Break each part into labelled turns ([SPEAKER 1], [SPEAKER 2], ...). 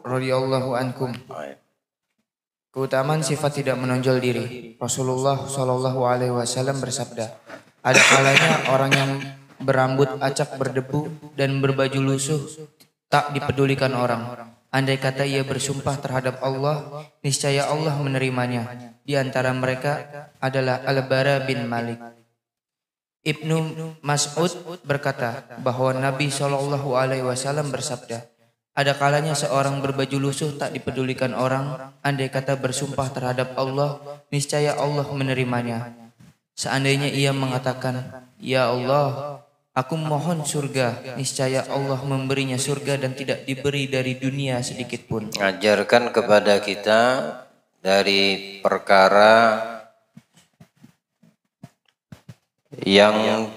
[SPEAKER 1] radhiyallahu ankum. Keutamaan sifat tidak menonjol diri. Rasulullah Shallallahu alaihi wasallam bersabda, ada kalanya orang yang berambut acak berdebu dan berbaju lusuh tak dipedulikan orang. Andai kata ia bersumpah terhadap Allah, niscaya Allah menerimanya. Di antara mereka adalah Al-Bara bin Malik. Ibnu Mas'ud berkata bahwa Nabi Shallallahu alaihi wasallam bersabda, ada kalanya seorang berbaju lusuh tak dipedulikan orang, andai kata bersumpah terhadap Allah, niscaya Allah menerimanya. Seandainya ia mengatakan, ya Allah, aku mohon surga, niscaya Allah memberinya surga dan tidak diberi dari dunia sedikit pun.
[SPEAKER 2] Ajarkan kepada kita dari perkara yang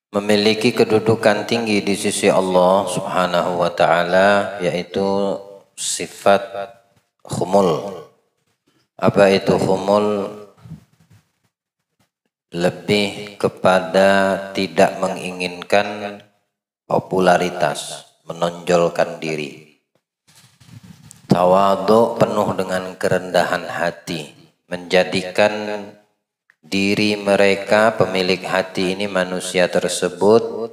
[SPEAKER 2] memiliki kedudukan tinggi di sisi Allah Subhanahu wa taala, yaitu sifat khumul. Apa itu khumul? Lebih kepada tidak menginginkan popularitas, menonjolkan diri. Tawadhu penuh dengan kerendahan hati, menjadikan diri mereka, pemilik hati ini, manusia tersebut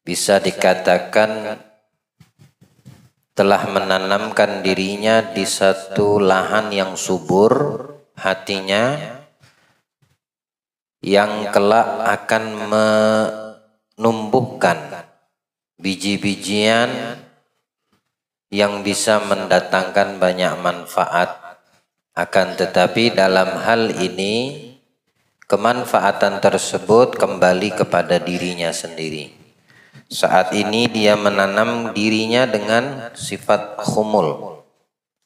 [SPEAKER 2] bisa dikatakan telah menanamkan dirinya di satu lahan yang subur, hatinya, yang kelak akan menumbuhkan biji-bijian yang bisa mendatangkan banyak manfaat. Akan tetapi dalam hal ini kemanfaatan tersebut kembali kepada dirinya sendiri. Saat ini dia menanam dirinya dengan sifat khumul.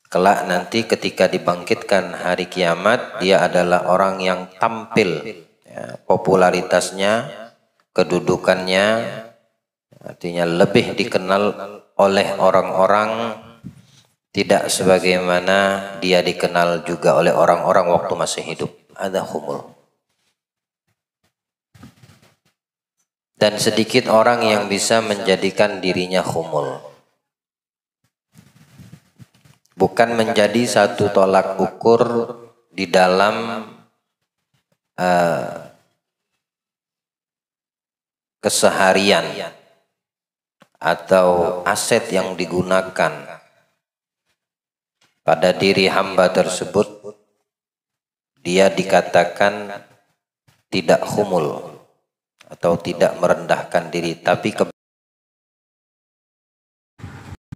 [SPEAKER 2] Kelak nanti ketika dibangkitkan hari kiamat, dia adalah orang yang tampil, ya, popularitasnya, kedudukannya, artinya lebih dikenal oleh orang-orang, tidak sebagaimana dia dikenal juga oleh orang-orang waktu masih hidup. Ada khumul. Dan sedikit orang yang bisa menjadikan dirinya khumul. Bukan menjadi satu tolak ukur di dalam keseharian atau aset yang digunakan pada diri hamba tersebut, dia dikatakan tidak khumul atau tidak merendahkan diri, tapi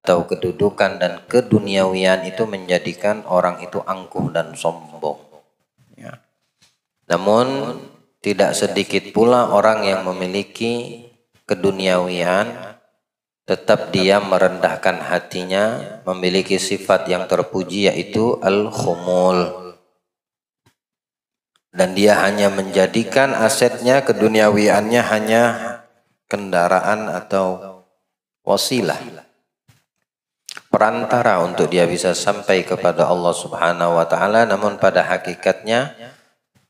[SPEAKER 2] atau kedudukan dan keduniawian itu menjadikan orang itu angkuh dan sombong. Ya. Namun tidak sedikit pula orang yang memiliki keduniawian, tetap dia merendahkan hatinya, memiliki sifat yang terpuji yaitu al-khumul. Dan dia hanya menjadikan asetnya, keduniawiannya hanya kendaraan atau wasilah, perantara untuk dia bisa sampai kepada Allah Subhanahu wa taala, namun pada hakikatnya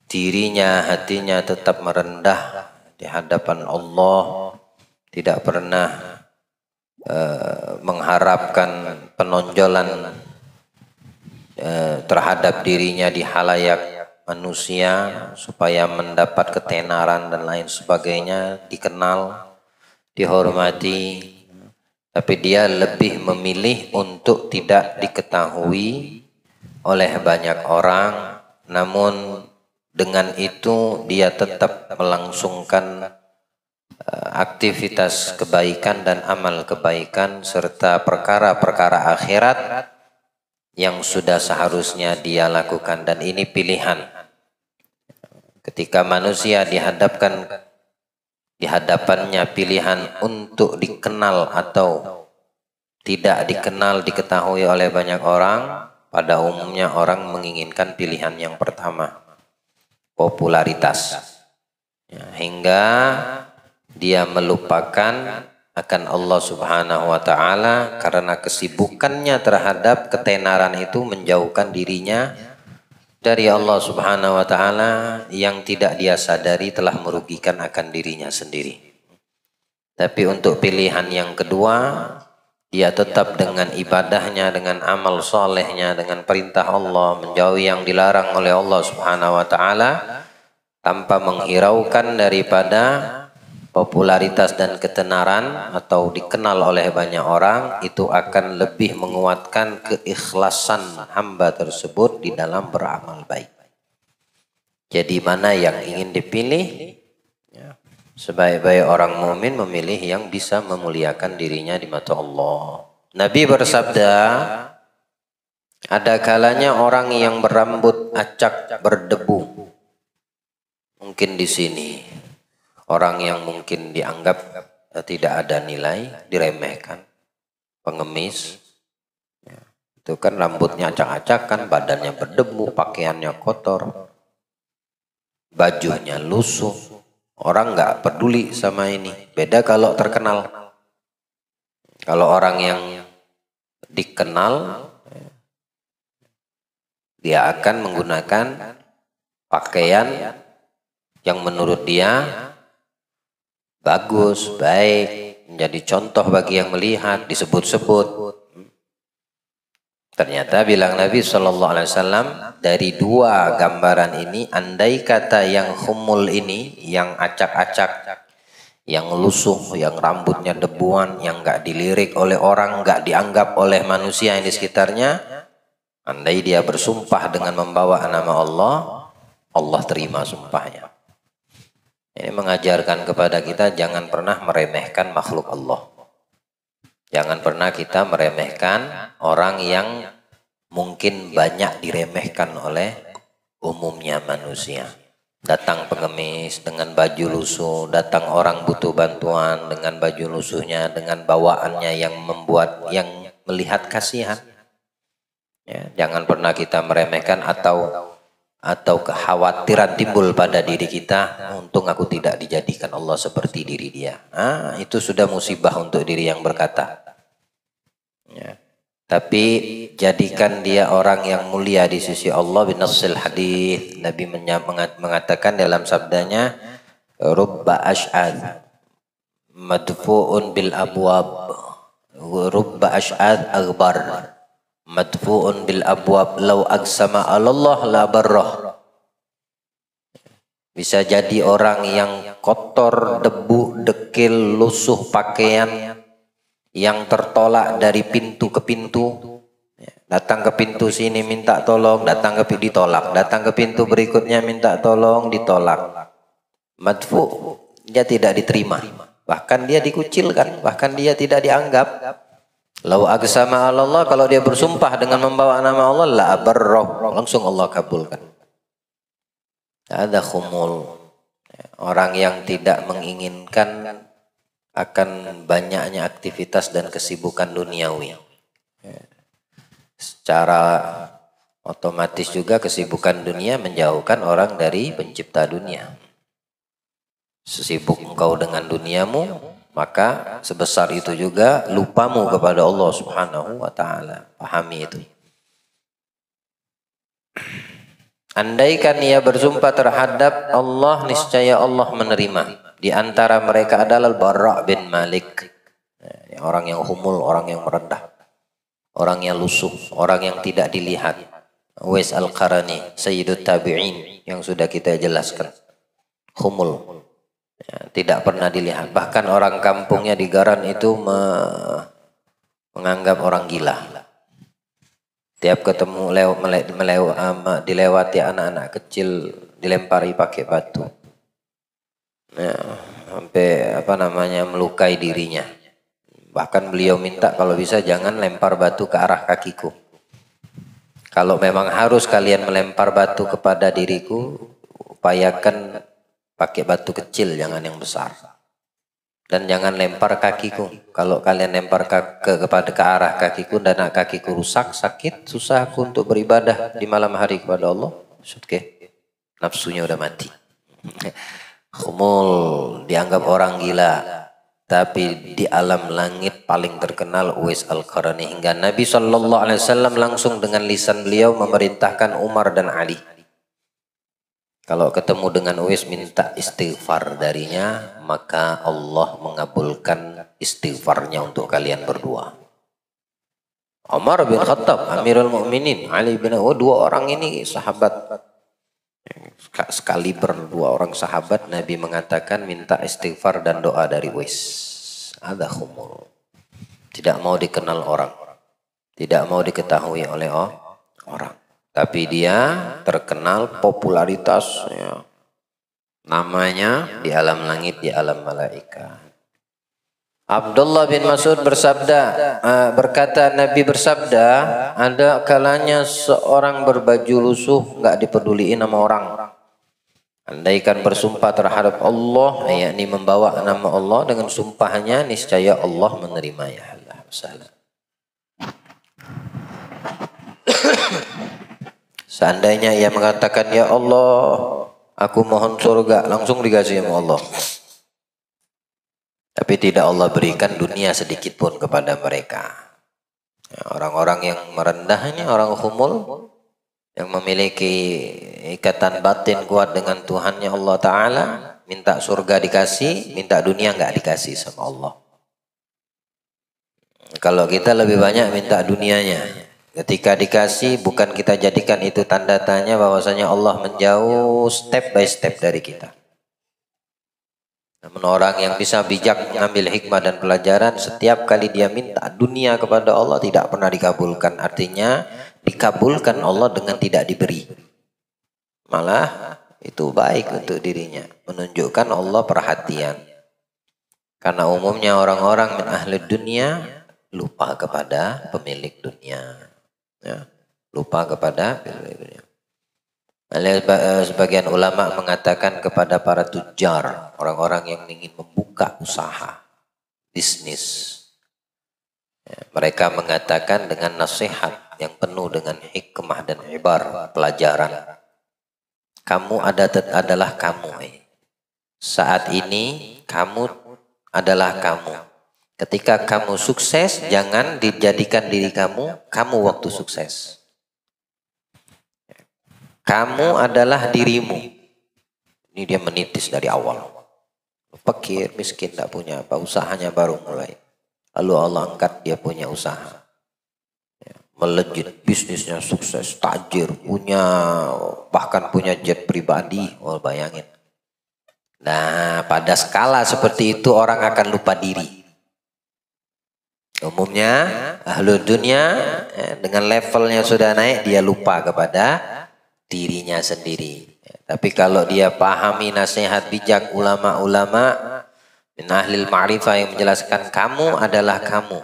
[SPEAKER 2] dirinya, hatinya tetap merendah di hadapan Allah, tidak pernah mengharapkan penonjolan terhadap dirinya di halayak manusia supaya mendapat ketenaran dan lain sebagainya, dikenal, dihormati, tapi dia lebih memilih untuk tidak diketahui oleh banyak orang, namun dengan itu dia tetap melangsungkan aktivitas kebaikan dan amal kebaikan serta perkara-perkara akhirat yang sudah seharusnya dia lakukan. Dan ini pilihan. Ketika manusia dihadapannya pilihan untuk dikenal atau tidak dikenal, diketahui oleh banyak orang, pada umumnya orang menginginkan pilihan yang pertama, popularitas, ya, hingga dia melupakan akan Allah Subhanahu wa taala karena kesibukannya terhadap ketenaran itu menjauhkan dirinya dari Allah Subhanahu wa taala yang tidak dia sadari telah merugikan akan dirinya sendiri. Tapi untuk pilihan yang kedua, dia tetap dengan ibadahnya, dengan amal solehnya, dengan perintah Allah, menjauhi yang dilarang oleh Allah Subhanahu wa Ta'ala, tanpa menghiraukan daripada popularitas dan ketenaran atau dikenal oleh banyak orang, itu akan lebih menguatkan keikhlasan hamba tersebut di dalam beramal baik. Jadi mana yang ingin dipilih? Sebaik-baik orang mukmin memilih yang bisa memuliakan dirinya di mata Allah. Nabi bersabda, ada kalanya orang yang berambut acak berdebu. Mungkin di sini orang yang mungkin dianggap tidak ada nilai, diremehkan, pengemis. Itu kan rambutnya acak-acak kan, badannya berdebu, pakaiannya kotor, bajunya lusuh. Orang nggak peduli sama ini. Beda kalau terkenal. Kalau orang yang dikenal, dia akan menggunakan pakaian yang menurut dia bagus, baik, menjadi contoh bagi yang melihat, disebut-sebut. Ternyata bilang Nabi SAW, dari dua gambaran ini, andai kata yang khumul ini, yang acak-acak, yang lusuh, yang rambutnya debuan, yang nggak dilirik oleh orang, nggak dianggap oleh manusia yang di sekitarnya, andai dia bersumpah dengan membawa nama Allah, Allah terima sumpahnya. Ini mengajarkan kepada kita jangan pernah meremehkan makhluk Allah. Jangan pernah kita meremehkan orang yang mungkin banyak diremehkan oleh umumnya manusia. Datang pengemis dengan baju lusuh, datang orang butuh bantuan dengan baju lusuhnya, dengan bawaannya yang membuat, yang melihat kasihan. Ya, jangan pernah kita meremehkan atau kekhawatiran timbul pada diri kita, untung aku tidak dijadikan Allah seperti diri dia. Itu sudah musibah untuk diri yang berkata. Ya. Tapi jadikan dia orang yang mulia di sisi Allah. Binassil hadis, Nabi mengatakan dalam sabdanya, rubba ash'ad madfu'un bil abwab, rubba ash'ad aghbar madfu'un bil abwab, law agsama Allah la barrah. Bisa jadi orang yang kotor, debu, dekil, lusuh pakaian, yang tertolak dari pintu ke pintu. Datang ke pintu sini minta tolong, datang ke pintu ditolak, datang ke pintu berikutnya minta tolong, ditolak. Madfu, dia tidak diterima, bahkan dia dikucilkan, bahkan dia tidak dianggap. Lau aqsama Allah, kalau dia bersumpah dengan membawa nama Allah, la abarrah, langsung Allah kabulkan. Ada khumul, orang yang tidak menginginkan akan banyaknya aktivitas dan kesibukan duniawi. Secara otomatis juga kesibukan dunia menjauhkan orang dari pencipta dunia. Sesibuk engkau dengan duniamu, maka sebesar itu juga lupamu kepada Allah Subhanahu wa Ta'ala. Pahami itu. Andaikan ia bersumpah terhadap Allah, niscaya Allah menerima. Di antara mereka adalah Bara' bin Malik, orang yang humul, orang yang merendah, orang yang lusuh, orang yang tidak dilihat. Uwais Al-Qarani, Sayyidut Tabi'in, yang sudah kita jelaskan. Humul, tidak pernah dilihat. Bahkan orang kampungnya di Garan itu menganggap orang gila. Tiap ketemu dilewati anak-anak kecil, dilempari pakai batu. Sampai melukai dirinya. Bahkan beliau minta kalau bisa jangan lempar batu ke arah kakiku. Kalau memang harus kalian melempar batu kepada diriku, upayakan pakai batu kecil, jangan yang besar. Dan jangan lempar kakiku. Kalau kalian lempar ke arah kakiku dan kakiku rusak, sakit, susah aku untuk beribadah di malam hari kepada Allah. Nafsunya udah mati. Khumul, dianggap orang gila, tapi di alam langit paling terkenal Uwais Al-Qarani, hingga Nabi SAW langsung dengan lisan beliau memerintahkan Umar dan Ali, Kalau ketemu dengan Uwais minta istighfar darinya, maka Allah mengabulkan istighfarnya untuk kalian berdua. Umar bin Khattab, Amirul Mukminin, Ali bin dua orang ini sahabat sekali berdua orang sahabat. Nabi mengatakan minta istighfar dan doa dari Uwais. Ada khumul. Tidak mau dikenal orang, tidak mau diketahui oleh orang. Tapi dia terkenal popularitasnya, namanya di alam langit, di alam malaikat. Abdullah bin Mas'ud berkata, Nabi bersabda, ada kalanya seorang berbaju lusuh nggak dipeduliin sama orang. Andaikan bersumpah terhadap Allah, yakni membawa nama Allah, dengan sumpahnya niscaya Allah menerimanya. Seandainya ia mengatakan, ya Allah, aku mohon surga, langsung dikasih sama Allah. Tapi tidak Allah berikan dunia sedikit pun kepada mereka. Orang-orang yang merendahnya, orang humul, yang memiliki ikatan batin kuat dengan Tuhannya Allah Ta'ala, minta surga dikasih, minta dunia nggak dikasih sama Allah. Kalau kita lebih banyak minta dunianya. Ketika dikasih, bukan kita jadikan itu tanda tanya bahwasanya Allah menjauh step by step dari kita. Namun orang yang bisa bijak mengambil hikmah dan pelajaran, setiap kali dia minta dunia kepada Allah tidak pernah dikabulkan. Artinya dikabulkan Allah dengan tidak diberi. Malah itu baik untuk dirinya, menunjukkan Allah perhatian. Karena umumnya orang-orang min ahli dunia lupa kepada pemilik dunia. Ya, lupa kepada dunia. Sebagian ulama mengatakan kepada para tujar, orang-orang yang ingin membuka usaha bisnis, ya, mereka mengatakan dengan nasihat yang penuh dengan hikmah dan ibar, pelajaran. Kamu adalah kamu. Saat ini kamu adalah kamu. Ketika kamu sukses, jangan dijadikan diri kamu waktu sukses. Kamu adalah dirimu. Ini dia menitis dari awal. Fakir, miskin, tak punya apa, usahanya baru mulai. Lalu Allah angkat dia punya usaha. Melejit, bisnisnya sukses, tajir, bahkan punya jet pribadi. Oh, bayangin. Nah, pada skala seperti itu orang akan lupa diri. Umumnya ahlul dunia dengan levelnya sudah naik, dia lupa kepada dirinya sendiri. Tapi kalau dia pahami nasihat bijak ulama-ulama min ahlil ma'rifah yang menjelaskan kamu adalah kamu.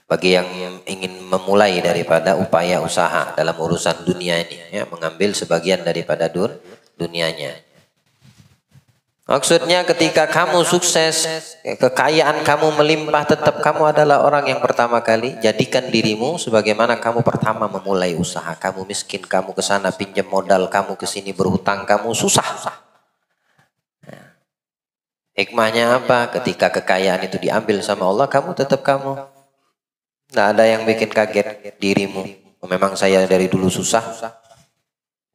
[SPEAKER 2] Bagi yang ingin memulai daripada upaya usaha dalam urusan dunia ini, ya, mengambil sebagian daripada dunianya. Maksudnya ketika kamu sukses, kekayaan kamu melimpah, tetap kamu adalah orang yang pertama kali. Jadikan dirimu sebagaimana kamu pertama memulai usaha. Kamu miskin, kamu ke sana pinjam modal, kamu ke sini berhutang, kamu susah. Hikmahnya apa? Ketika kekayaan itu diambil sama Allah, kamu tetap kamu. Tidak ada yang bikin kaget dirimu. Memang saya dari dulu susah.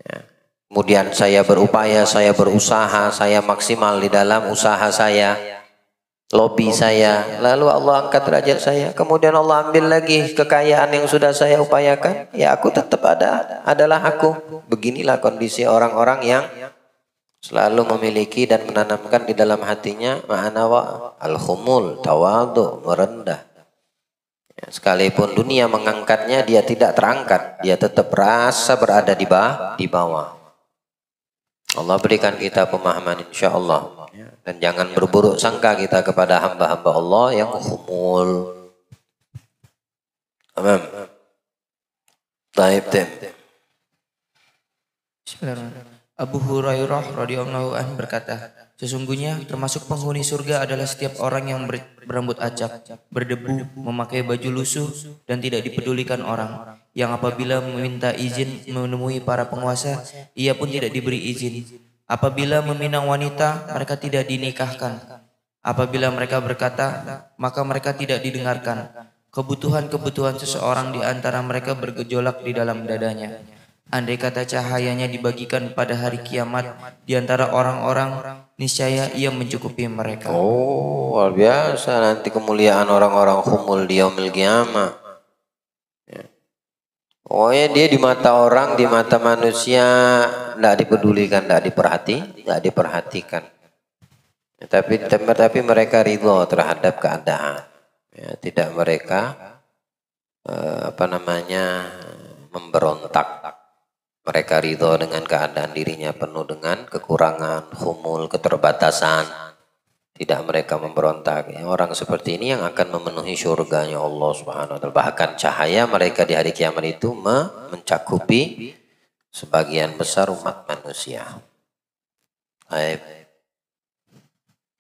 [SPEAKER 2] Ya. Kemudian saya berupaya, saya berusaha, saya maksimal di dalam usaha saya, lobby saya. Lalu Allah angkat derajat saya. Kemudian Allah ambil lagi kekayaan yang sudah saya upayakan. Ya aku tetap adalah aku. Beginilah kondisi orang-orang yang selalu memiliki dan menanamkan di dalam hatinya makna al-khumul, tawadhu, merendah. Ya, sekalipun dunia mengangkatnya, dia tidak terangkat. Dia tetap merasa berada di bawah. Allah berikan kita pemahaman insya Allah. Dan jangan berburuk sangka kita kepada hamba-hamba Allah yang khumul. Amin. Taib.
[SPEAKER 1] Bismillahirrahmanirrahim. Abu Hurairah radhiyallahu anhu berkata, sesungguhnya termasuk penghuni surga adalah setiap orang yang berambut acak, berdebu, memakai baju lusuh, dan tidak dipedulikan orang. Yang apabila meminta izin menemui para penguasa, ia pun tidak diberi izin. Apabila meminang wanita, mereka tidak dinikahkan. Apabila mereka berkata, maka mereka tidak didengarkan. Kebutuhan-kebutuhan seseorang di antara mereka bergejolak di dalam dadanya. Andai kata cahayanya dibagikan pada hari kiamat di antara orang-orang, niscaya ia mencukupi mereka.
[SPEAKER 2] Oh, luar biasa nanti kemuliaan orang-orang humul di yaumil qiyamah. Pokoknya dia di mata orang, di mata manusia tidak dipedulikan, tidak diperhatikan. Tapi mereka ridho terhadap keadaan. Ya, tidak mereka memberontak. Mereka ridho dengan keadaan dirinya penuh dengan kekurangan, humul, keterbatasan. Tidak mereka memberontak. Orang seperti ini yang akan memenuhi surganya Allah Subhanahu wa taala. Bahkan cahaya mereka di hari kiamat itu mencakupi sebagian besar umat manusia. Baik.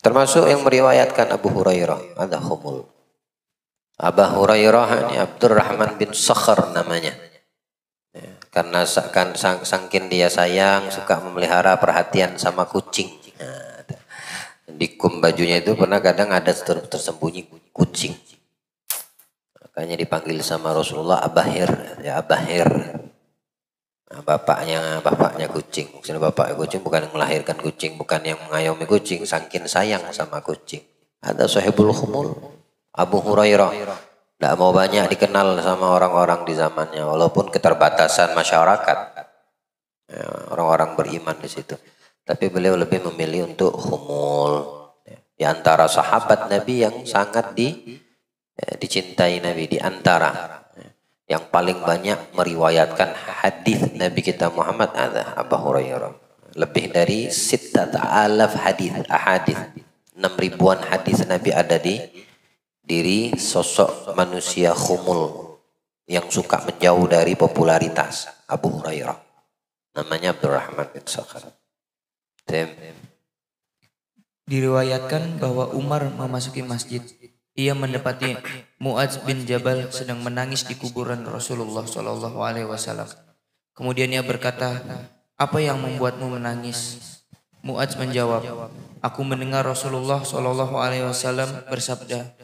[SPEAKER 2] Termasuk yang meriwayatkan Abu Hurairah, ada humul. Abu Hurairah ini Abdurrahman bin Sakhr namanya. Karena sangkin dia sayang, suka memelihara perhatian sama kucing. Nah, di kum bajunya itu pernah kadang ada tersembunyi kucing. Makanya dipanggil sama Rasulullah Abahir, ya Abahir. Nah, bapaknya kucing. Maksudnya bapaknya kucing bukan yang melahirkan kucing, bukan yang mengayomi kucing, sangkin sayang sama kucing. Ada sahibul khumul, Abu Hurairah. Tidak mau banyak dikenal sama orang-orang di zamannya, walaupun keterbatasan masyarakat, ya, orang-orang beriman di situ. Tapi beliau lebih memilih untuk humul. Di antara sahabat Nabi yang sangat dicintai Nabi, di antara yang paling banyak meriwayatkan hadis Nabi kita Muhammad ada Abu Hurairah. Lebih dari 6,000 hadis, 6.000-an hadis Nabi ada di diri sosok manusia khumul yang suka menjauh dari popularitas, Abu Hurairah. Namanya Abdurrahman bin Sakhr.
[SPEAKER 1] Diriwayatkan bahwa Umar memasuki masjid. Ia mendapati Mu'adz bin Jabal sedang menangis di kuburan Rasulullah SAW. Kemudian ia berkata, "Apa yang membuatmu menangis?" Mu'adz menjawab, "Aku mendengar Rasulullah SAW bersabda,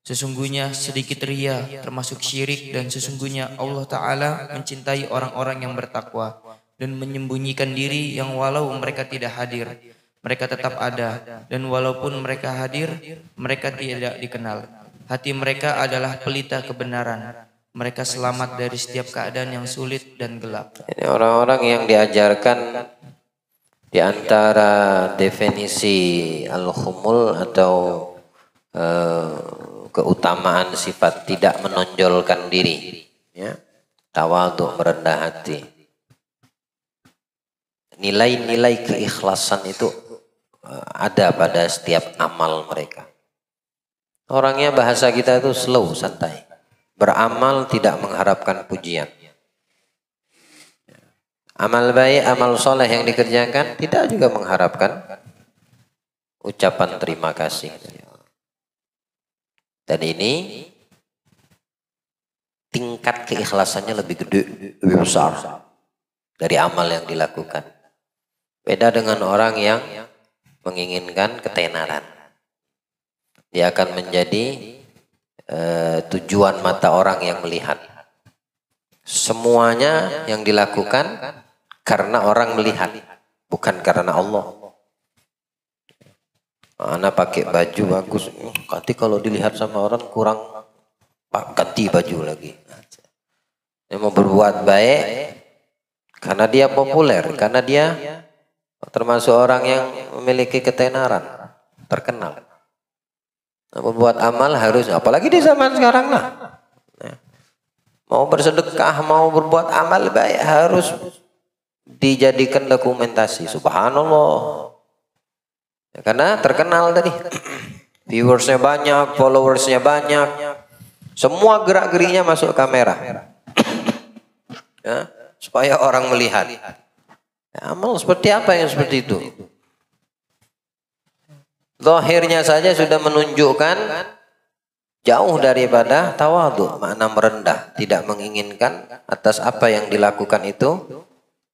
[SPEAKER 1] sesungguhnya sedikit ria termasuk syirik dan sesungguhnya Allah Ta'ala mencintai orang-orang yang bertakwa dan menyembunyikan diri yang walau mereka tidak hadir, mereka tetap ada dan walaupun mereka hadir, mereka tidak dikenal. Hati mereka adalah pelita kebenaran. Mereka selamat dari setiap keadaan yang sulit dan gelap."
[SPEAKER 2] Ini orang-orang yang diajarkan di antara definisi al-khumul atau keutamaan sifat tidak menonjolkan diri, ya, tawadhu, merendah hati. Nilai-nilai keikhlasan itu ada pada setiap amal mereka. Orangnya bahasa kita itu slow, santai. Beramal tidak mengharapkan pujian. Amal baik, amal soleh yang dikerjakan tidak juga mengharapkan ucapan terima kasih. Dan ini tingkat keikhlasannya lebih gede, lebih besar dari amal yang dilakukan. Beda dengan orang yang menginginkan ketenaran. Dia akan menjadi tujuan mata orang yang melihat. Semuanya yang dilakukan karena orang melihat, bukan karena Allah. Anak pakai baju bagus, nanti kalau dilihat sama orang kurang, ganti baju lagi. Dia mau berbuat baik karena dia populer, karena dia termasuk orang yang memiliki ketenaran, terkenal. Nah, membuat amal harus, apalagi di zaman sekarang lah. Mau bersedekah, mau berbuat amal baik harus dijadikan dokumentasi. Subhanallah. Karena terkenal tadi, viewersnya banyak, followersnya banyak, semua gerak-geriknya masuk kamera, ya, supaya orang melihat. Ya, amal seperti apa yang seperti itu? Zahirnya saja sudah menunjukkan jauh daripada tawadhu, makna merendah, tidak menginginkan atas apa yang dilakukan itu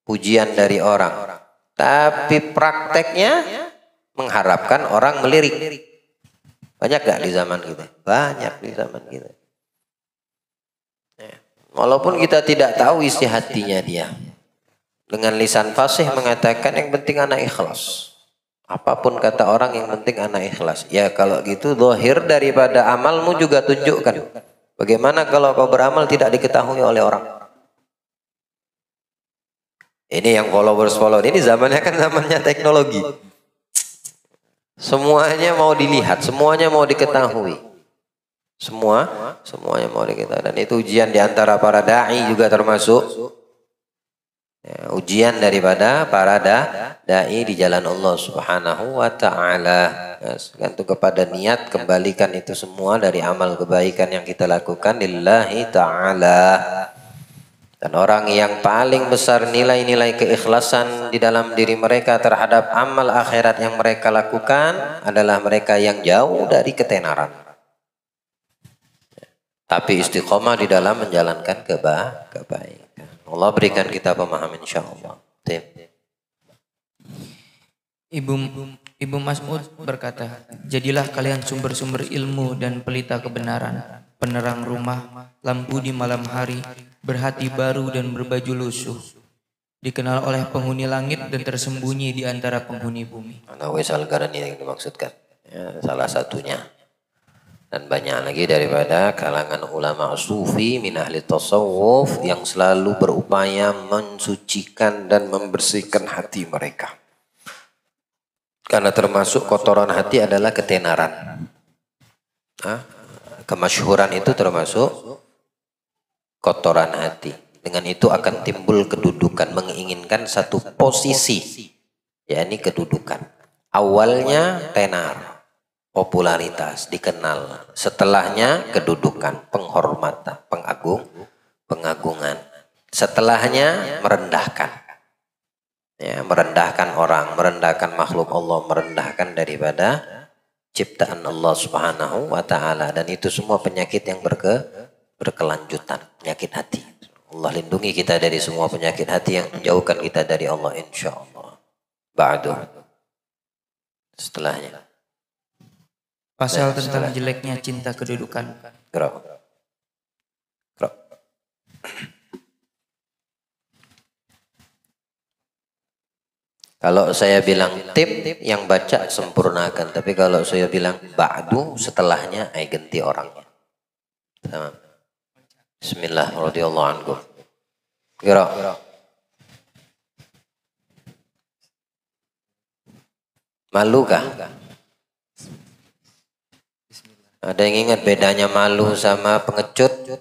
[SPEAKER 2] pujian dari orang, tapi prakteknya mengharapkan orang melirik. Banyak gak di zaman kita? Banyak di zaman kita. Walaupun kita tidak tahu isi hatinya dia, dengan lisan fasih mengatakan yang penting ana ikhlas. Apapun kata orang yang penting ana ikhlas. Ya kalau gitu zahir daripada amalmu juga tunjukkan. Bagaimana kalau kau beramal tidak diketahui oleh orang? Ini yang followers ini zamannya kan zamannya teknologi. Semuanya mau dilihat, semuanya mau diketahui. Semuanya mau diketahui. Dan itu ujian diantara para da'i juga termasuk ya, ujian daripada para da'i di jalan Allah Subhanahu wa ta'ala. Ya, gantung kepada niat, kembalikan itu semua dari amal kebaikan yang kita lakukan lillahi ta'ala. Dan orang yang paling besar nilai-nilai keikhlasan di dalam diri mereka terhadap amal akhirat yang mereka lakukan adalah mereka yang jauh dari ketenaran. Tapi istiqomah di dalam menjalankan kebaikan. Allah berikan kita pemahaman insyaAllah.
[SPEAKER 1] Ibu Mas'ud berkata, jadilah kalian sumber-sumber ilmu dan pelita kebenaran, penerang rumah, lampu di malam hari, berhati baru dan berbaju lusuh, dikenal oleh penghuni langit dan tersembunyi di antara penghuni bumi.
[SPEAKER 2] Nawais Al-Qarani yang dimaksudkan, ya, salah satunya. Dan banyak lagi daripada kalangan ulama sufi min ahli tasawuf yang selalu berupaya mensucikan dan membersihkan hati mereka. Karena termasuk kotoran hati adalah ketenaran. Kemasyhuran itu termasuk kotoran hati. Dengan itu akan timbul kedudukan, menginginkan satu posisi, yakni kedudukan. Awalnya tenar, popularitas, dikenal. Setelahnya kedudukan, penghormatan, pengagungan. Setelahnya merendahkan. Ya, merendahkan orang, merendahkan makhluk Allah, merendahkan daripada ciptaan Allah Subhanahu wa ta'ala. Dan itu semua penyakit yang berkelanjutan, penyakit hati. Allah lindungi kita dari semua penyakit hati yang menjauhkan kita dari Allah insyaAllah. Ba'du. Setelahnya.
[SPEAKER 1] Pasal tentang jeleknya cinta kedudukan.
[SPEAKER 2] Gerak. Kalau saya bilang tim yang baca sempurnakan, tapi kalau saya bilang ba'du setelahnya ganti orangnya. Bismillah radhiyallahu anhu. Gerak. Malu kah? Ada yang ingat bedanya malu sama pengecut?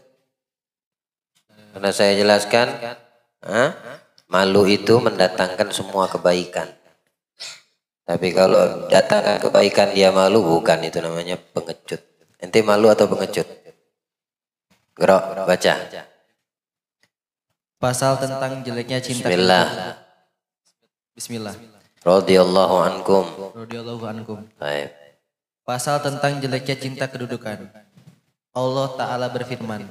[SPEAKER 2] Karena saya jelaskan, malu itu mendatangkan semua kebaikan. Tapi kalau datangkan kebaikan dia malu, bukan, itu namanya pengecut. Ente malu atau pengecut? Gerak, baca.
[SPEAKER 1] Pasal tentang jeleknya cinta. Bismillah.
[SPEAKER 2] Radhiyallahu ankum. Baik.
[SPEAKER 1] Pasal tentang jeleknya cinta kedudukan. Allah Ta'ala berfirman,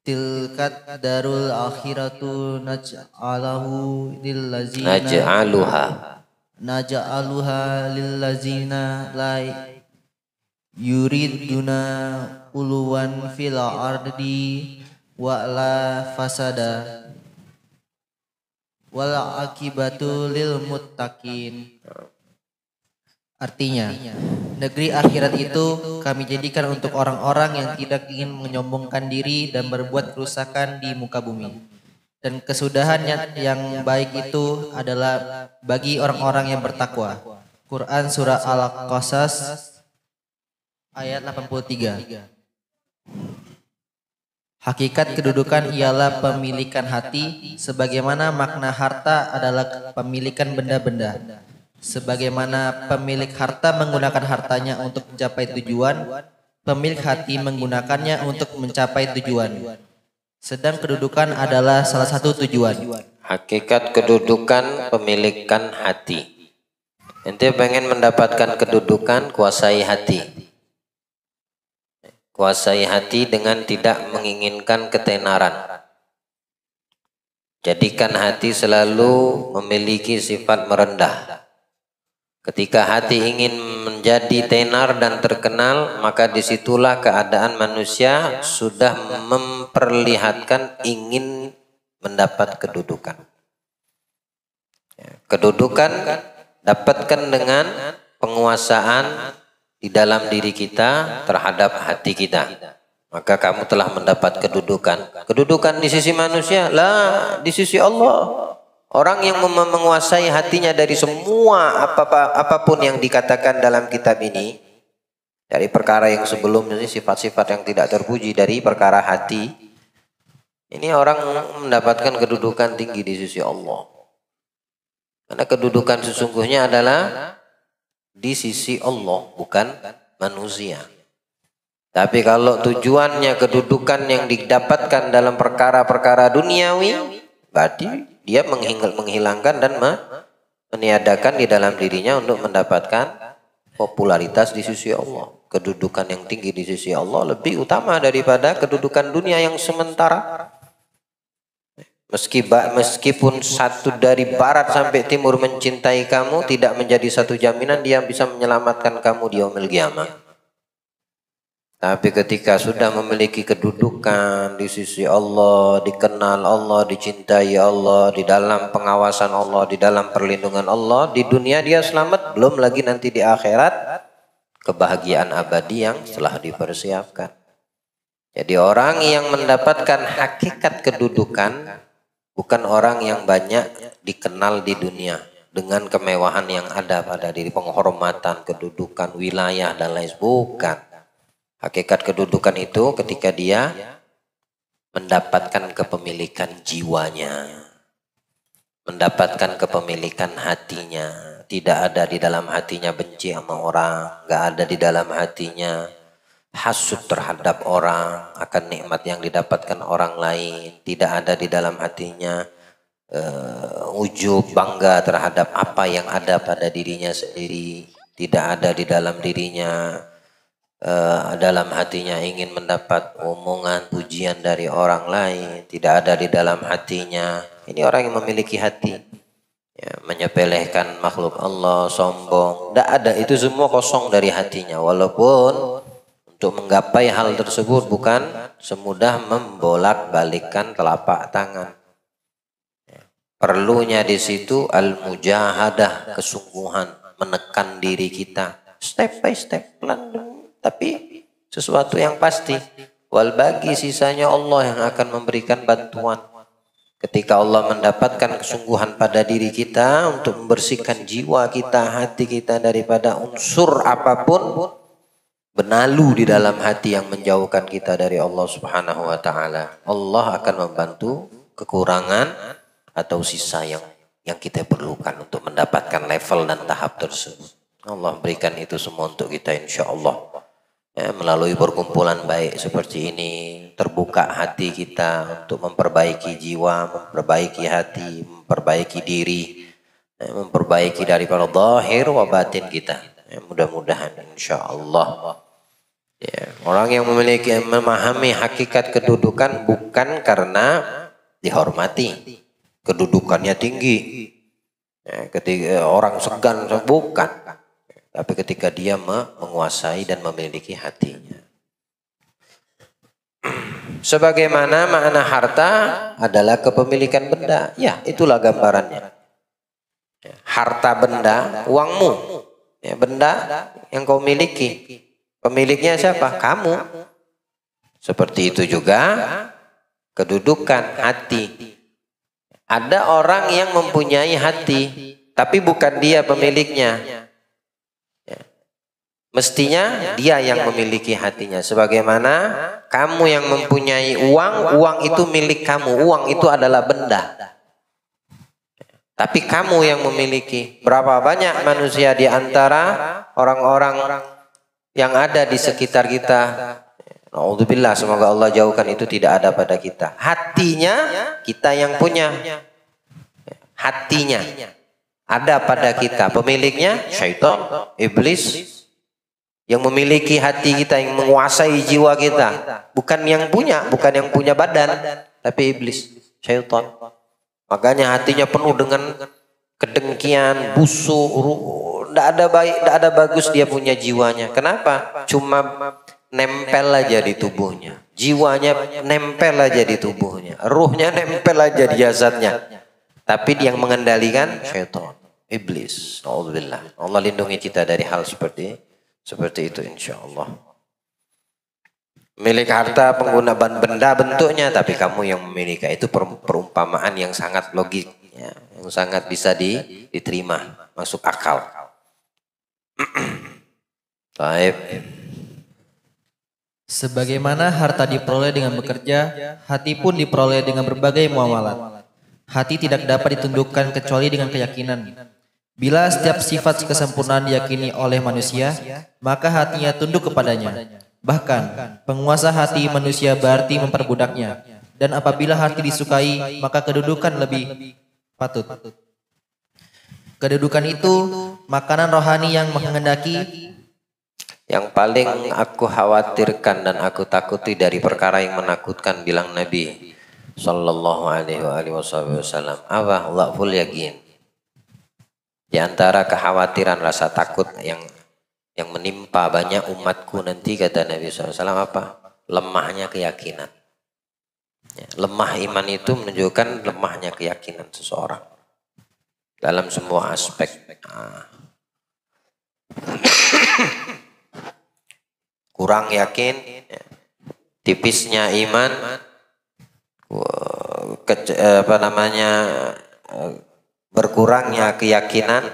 [SPEAKER 1] tilkat darul akhiratu naj'aluha lillazina la yuriduna uluwan fil ardi wa la fasada wal akibatu lil muttaqin. Artinya, negeri akhirat itu kami jadikan untuk orang-orang yang tidak ingin menyombongkan diri dan berbuat kerusakan di muka bumi. Dan kesudahan yang baik itu adalah bagi orang-orang yang bertakwa. Quran Surah Al-Qasas ayat 83. Hakikat kedudukan ialah pemilikan hati, sebagaimana makna harta adalah pemilikan benda-benda. Sebagaimana pemilik harta menggunakan hartanya untuk mencapai tujuan, pemilik hati menggunakannya untuk mencapai tujuan. Sedang kedudukan adalah salah satu tujuan.
[SPEAKER 2] Hakikat kedudukan pemilikan hati. Ente pengen mendapatkan kedudukan, kuasai hati. Kuasai hati dengan tidak menginginkan ketenaran. Jadikan hati selalu memiliki sifat merendah. Ketika hati ingin menjadi tenar dan terkenal, maka disitulah keadaan manusia sudah memperlihatkan ingin mendapat kedudukan. Kedudukan dapatkan dengan penguasaan di dalam diri kita terhadap hati kita. Maka kamu telah mendapat kedudukan. Kedudukan di sisi manusia, lah di sisi Allah. Orang yang menguasai hatinya dari semua apapun yang dikatakan dalam kitab ini, dari perkara yang sebelumnya, sifat-sifat yang tidak terpuji dari perkara hati, ini orang mendapatkan kedudukan tinggi di sisi Allah. Karena kedudukan sesungguhnya adalah di sisi Allah, bukan manusia. Tapi kalau tujuannya kedudukan yang didapatkan dalam perkara-perkara duniawi, berarti dia menghilangkan dan meniadakan di dalam dirinya untuk mendapatkan popularitas di sisi Allah. Kedudukan yang tinggi di sisi Allah lebih utama daripada kedudukan dunia yang sementara. Meskipun satu dari barat sampai timur mencintai kamu, tidak menjadi satu jaminan dia bisa menyelamatkan kamu di yaumil qiyamah. Tapi ketika sudah memiliki kedudukan di sisi Allah, dikenal Allah, dicintai Allah, di dalam pengawasan Allah, di dalam perlindungan Allah, di dunia dia selamat, belum lagi nanti di akhirat kebahagiaan abadi yang telah dipersiapkan. Jadi orang yang mendapatkan hakikat kedudukan bukan orang yang banyak dikenal di dunia dengan kemewahan yang ada pada diri, penghormatan, kedudukan, wilayah dan lain sebagainya. Bukan. Hakikat kedudukan itu ketika dia mendapatkan kepemilikan jiwanya, mendapatkan kepemilikan hatinya. Tidak ada di dalam hatinya benci sama orang, gak ada di dalam hatinya hasud terhadap orang akan nikmat yang didapatkan orang lain. Tidak ada di dalam hatinya ujub, bangga terhadap apa yang ada pada dirinya sendiri. Tidak ada di dalam dirinya dalam hatinya ingin mendapat omongan pujian dari orang lain. Tidak ada di dalam hatinya. Ini orang yang memiliki hati ya, menyepelekan makhluk Allah, sombong. Tidak ada, itu semua kosong dari hatinya. Walaupun untuk menggapai hal tersebut bukan semudah membolak-balikkan telapak tangan. Perlunya di situ al-mujahadah, kesungguhan, menekan diri kita step by step, pelan. Tapi sesuatu yang pasti, wal bagi sisanya Allah yang akan memberikan bantuan. Ketika Allah mendapatkan kesungguhan pada diri kita untuk membersihkan jiwa kita, hati kita daripada unsur apapun benalu di dalam hati yang menjauhkan kita dari Allah Subhanahu wa taala, Allah akan membantu kekurangan atau sisa yang kita perlukan untuk mendapatkan level dan tahap tersebut. Allah berikan itu semua untuk kita insyaallah. Ya, melalui perkumpulan baik seperti ini, terbuka hati kita untuk memperbaiki jiwa, memperbaiki hati, memperbaiki diri, memperbaiki daripada zahir wa batin kita. Ya, mudah-mudahan insyaallah. Ya, orang yang memahami hakikat kedudukan bukan karena dihormati, kedudukannya tinggi. Ya, ketika orang segan, bukan. Tapi ketika dia menguasai dan memiliki hatinya. Sebagaimana makna harta adalah kepemilikan benda. Ya, itulah gambarannya. Harta benda, uangmu. Ya, benda yang kau miliki. Pemiliknya siapa? Kamu. Seperti itu juga kedudukan hati. Ada orang yang mempunyai hati, tapi bukan dia pemiliknya. Mestinya dia yang memiliki hatinya. Sebagaimana kamu yang mempunyai uang, uang itu milik kamu. Uang itu adalah benda. Tapi kamu yang memiliki. Berapa banyak manusia di antara orang-orang yang ada di sekitar kita. Na'udzubillah, semoga Allah jauhkan itu tidak ada pada kita. Hatinya kita yang punya. Hatinya ada pada kita. Pemiliknya syaitan, iblis. Yang memiliki hati kita, yang menguasai jiwa kita. Bukan yang punya badan, tapi iblis, syaitan. Makanya hatinya penuh dengan kedengkian, busuk, Nggak ada baik, nggak ada bagus dia punya jiwanya. Kenapa? Cuma nempel aja di tubuhnya. Jiwanya nempel aja di tubuhnya. Ruhnya nempel aja di jasadnya. Tapi yang mengendalikan syaitan, iblis. Alhamdulillah. Allah lindungi kita dari hal seperti itu insya Allah. Milik harta, pengguna benda bentuknya, tapi kamu yang memiliki. Itu perumpamaan yang sangat logik, ya, yang sangat bisa diterima, masuk akal. Baik.
[SPEAKER 3] Sebagaimana harta diperoleh dengan bekerja, hati pun diperoleh dengan berbagai muamalat. Hati tidak dapat ditundukkan kecuali dengan keyakinan. Bila setiap sifat kesempurnaan diyakini oleh manusia, maka hatinya tunduk kepadanya. Bahkan, penguasa hati manusia berarti memperbudaknya. Dan apabila hati disukai, maka kedudukan lebih patut. Kedudukan itu makanan rohani yang menghendaki.
[SPEAKER 2] Yang paling aku khawatirkan dan aku takuti dari perkara yang menakutkan, bilang Nabi Sallallahu alaihi wasallam, apa? Dhaful yakin. Di antara kekhawatiran, rasa takut yang menimpa banyak umatku nanti, kata Nabi SAW, apa? Lemahnya keyakinan. Ya, lemah iman itu menunjukkan lemahnya keyakinan seseorang dalam semua aspek. Kurang yakin, ya. Tipisnya iman, berkurangnya keyakinan,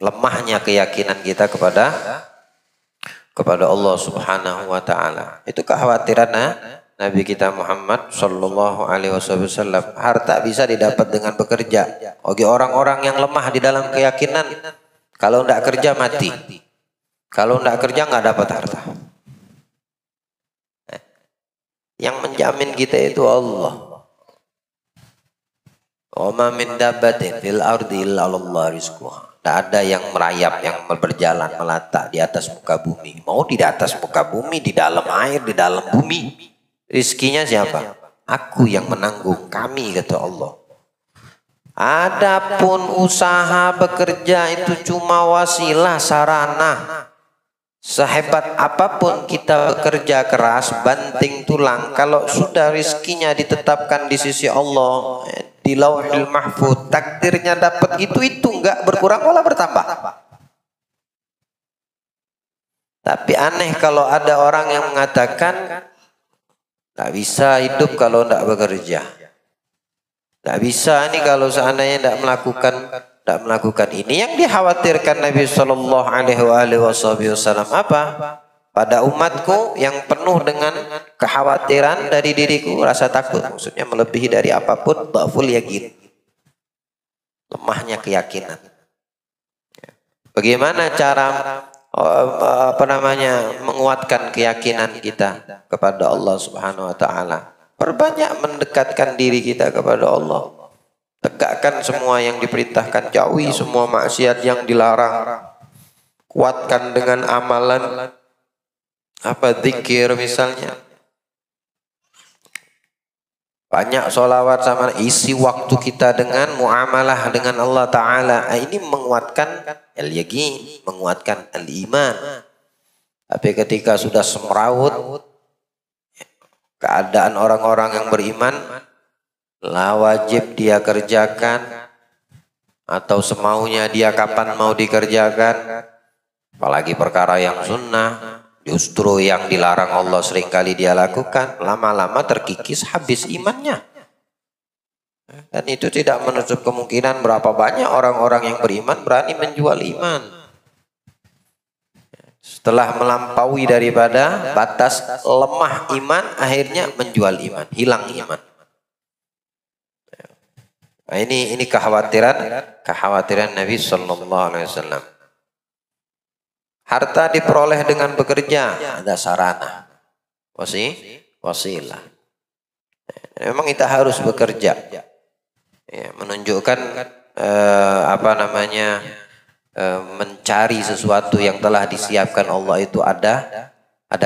[SPEAKER 2] lemahnya keyakinan kita kepada Allah Subhanahu wa taala. Itu kekhawatiran Nabi kita Muhammad sallallahu alaihi wasallam. Harta bisa didapat dengan bekerja. Bagi orang-orang yang lemah di dalam keyakinan, kalau tidak kerja mati. Kalau tidak kerja nggak dapat harta. Yang menjamin kita itu Allah. Wa ma min dabbatin fil ardi illa 'Allah rizquha. Tidak ada yang merayap, yang berjalan melata di atas muka bumi. Mau di atas muka bumi, di dalam air, di dalam bumi. Rizkinya siapa? Aku yang menanggung, kami, kata Allah. Adapun usaha bekerja itu cuma wasilah, sarana. Sehebat apapun kita bekerja keras, banting tulang, kalau sudah rizkinya ditetapkan di sisi Allah, di Lauhul Mahfuz, takdirnya dapat itu enggak berkurang malah bertambah. Tapi aneh kalau ada orang yang mengatakan nggak bisa hidup kalau nggak bekerja, nggak bisa ini kalau seandainya nggak melakukan ini. Yang dikhawatirkan Nabi Shallallahu Alaihi Wasallam apa? Pada umatku yang penuh dengan kekhawatiran dari diriku, rasa takut, maksudnya melebihi dari apapun, dhaful yakin, lemahnya keyakinan. Bagaimana cara menguatkan keyakinan kita kepada Allah Subhanahu wa taala? Perbanyak mendekatkan diri kita kepada Allah. Tegakkan semua yang diperintahkan, jauhi semua maksiat yang dilarang. Kuatkan dengan amalan, zikir misalnya. Banyak sholawat, sama isi waktu kita dengan muamalah dengan Allah Ta'ala. Ini menguatkan al-yakin, menguatkan al-iman. Tapi ketika sudah semrawut keadaan orang-orang yang beriman, lah wajib dia kerjakan atau semaunya dia kapan mau dikerjakan, apalagi perkara yang sunnah, justru yang dilarang Allah seringkali dia lakukan, lama-lama terkikis habis imannya. Dan itu tidak menutup kemungkinan berapa banyak orang-orang yang beriman berani menjual iman. Setelah melampaui daripada batas lemah iman, akhirnya menjual iman, hilang iman. Nah, ini kekhawatiran Nabi Sallallahu Alaihi Wasallam. Harta diperoleh dengan bekerja, ada sarana, wasilah. Memang kita harus bekerja, ya, menunjukkan mencari sesuatu yang telah disiapkan Allah. Itu ada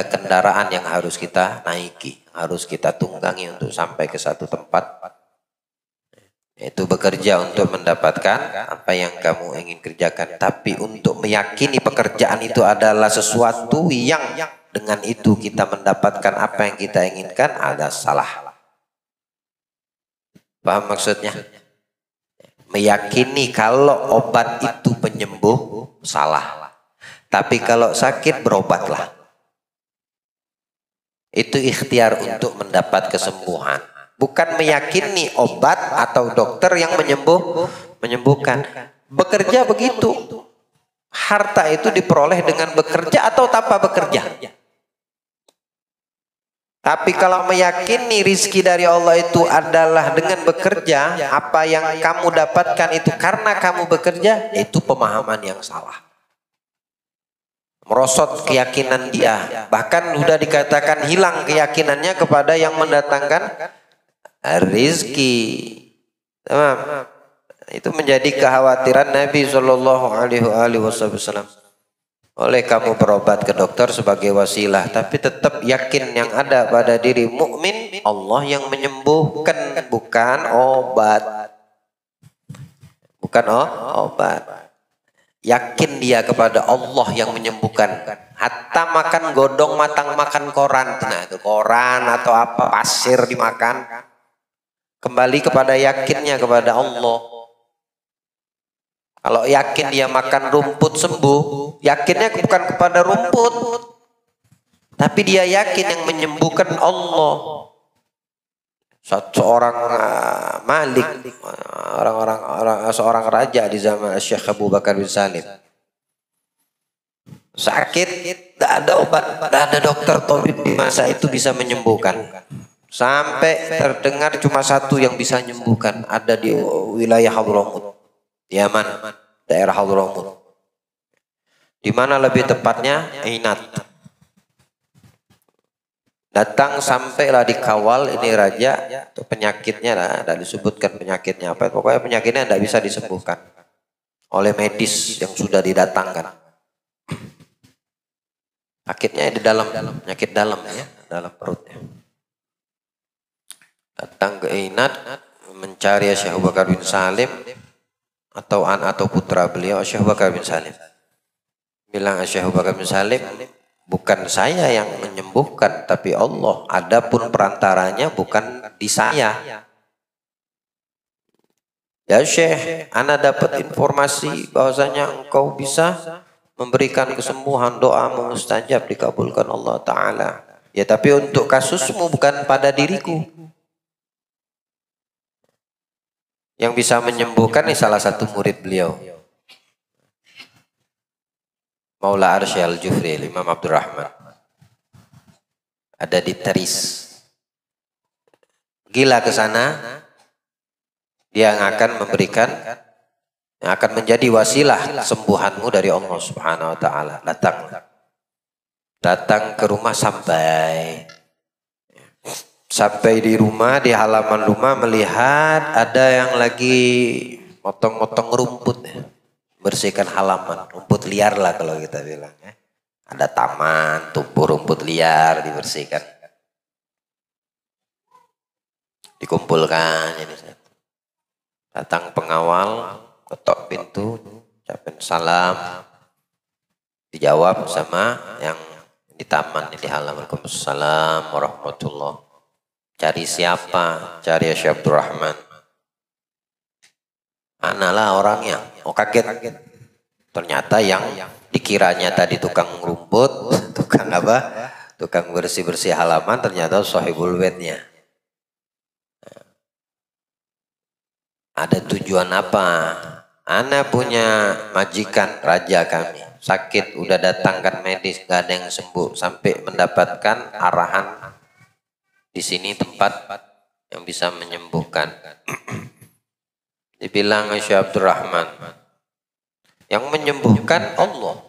[SPEAKER 2] kendaraan yang harus kita naiki, harus kita tunggangi untuk sampai ke satu tempat. Yaitu bekerja untuk mendapatkan apa yang kamu ingin kerjakan. Tapi untuk meyakini pekerjaan itu adalah sesuatu yang dengan itu kita mendapatkan apa yang kita inginkan, ada salah. Paham maksudnya? Meyakini kalau obat itu penyembuh, salah. Tapi kalau sakit, berobatlah. Itu ikhtiar untuk mendapat kesembuhan. Bukan meyakini obat atau dokter yang menyembuhkan. Bekerja begitu. Harta itu diperoleh dengan bekerja atau tanpa bekerja. Tapi kalau meyakini rizki dari Allah itu adalah dengan bekerja, apa yang kamu dapatkan itu karena kamu bekerja, itu pemahaman yang salah. Merosot keyakinan dia. Bahkan sudah dikatakan hilang keyakinannya kepada yang mendatangkan rizki. Tamam. Itu menjadi kekhawatiran Nabi Shallallahu Alaihi Wasallam. Oleh kamu berobat ke dokter sebagai wasilah, tapi tetap yakin yang ada pada diri mukmin Allah yang menyembuhkan, bukan obat. Bukan obat. Yakin dia kepada Allah yang menyembuhkan. Hatta makan godong matang makan koran, nah itu koran atau apa pasir dimakan. Kembali kepada yakinnya kepada Allah. Kalau yakin dia makan rumput sembuh, yakinnya bukan kepada rumput, tapi dia yakin yang menyembuhkan Allah. Seorang Malik, seorang raja di zaman Syekh Abu Bakar bin Salim, sakit, tidak ada obat, tidak ada dokter tabib di masa itu bisa menyembuhkan. Sampai terdengar cuma satu yang bisa menyembuhkan, ada di wilayah Hadramut, Yaman, daerah Hadramut. Di mana lebih tepatnya Ainat. Datang sampailah dikawal ini raja, penyakitnya lah, tidak disebutkan penyakitnya apa. Pokoknya penyakitnya tidak bisa disembuhkan oleh medis yang sudah didatangkan. Sakitnya di dalam, penyakit dalam ya, dalam perutnya. Datang ke Ainat mencari Syekh Abu Bakar bin Salim atau anak atau putra beliau Syekh Abu Bakar bin Salim. Bilang Syekh Abu Bakar bin Salim, bukan saya yang menyembuhkan tapi Allah. Adapun perantaranya bukan di saya. Ya Syekh, ana dapat informasi bahwasanya engkau bisa memberikan kesembuhan, doamu mustajab dikabulkan Allah Ta'ala. Ya tapi untuk kasusmu bukan pada diriku. Yang bisa menyembuhkan ini salah satu murid beliau, Maula Arsy Al-Jufri, Imam Abdurrahman. Ada di Teris. Gila ke sana, dia yang akan memberikan, yang akan menjadi wasilah sembuhanmu dari Allah Subhanahu wa Ta'ala. Datang ke rumah sampai di rumah, di halaman rumah melihat ada yang lagi motong-motong rumput, bersihkan halaman, rumput liar lah kalau kita bilang ya. Ada taman, tumbuh rumput liar dibersihkan, dikumpulkan. Jadi datang pengawal, ketok pintu, ucapin salam, dijawab sama yang di taman, di halaman. Waalaikumsalam warahmatullahi. Cari siapa? Cari Syekh Abdurrahman. Manalah orangnya? Oh kaget. Ternyata yang dikiranya tadi tukang rumput, tukang apa? Tukang bersih-bersih halaman, ternyata sahibul bednya. Ada tujuan apa? Ana punya majikan raja kami. Sakit, udah datangkan medis, gak ada yang sembuh. Sampai mendapatkan arahan. Di sini tempat yang bisa menyembuhkan. Dibilang Syekh Abdurrahman, yang menyembuhkan Allah.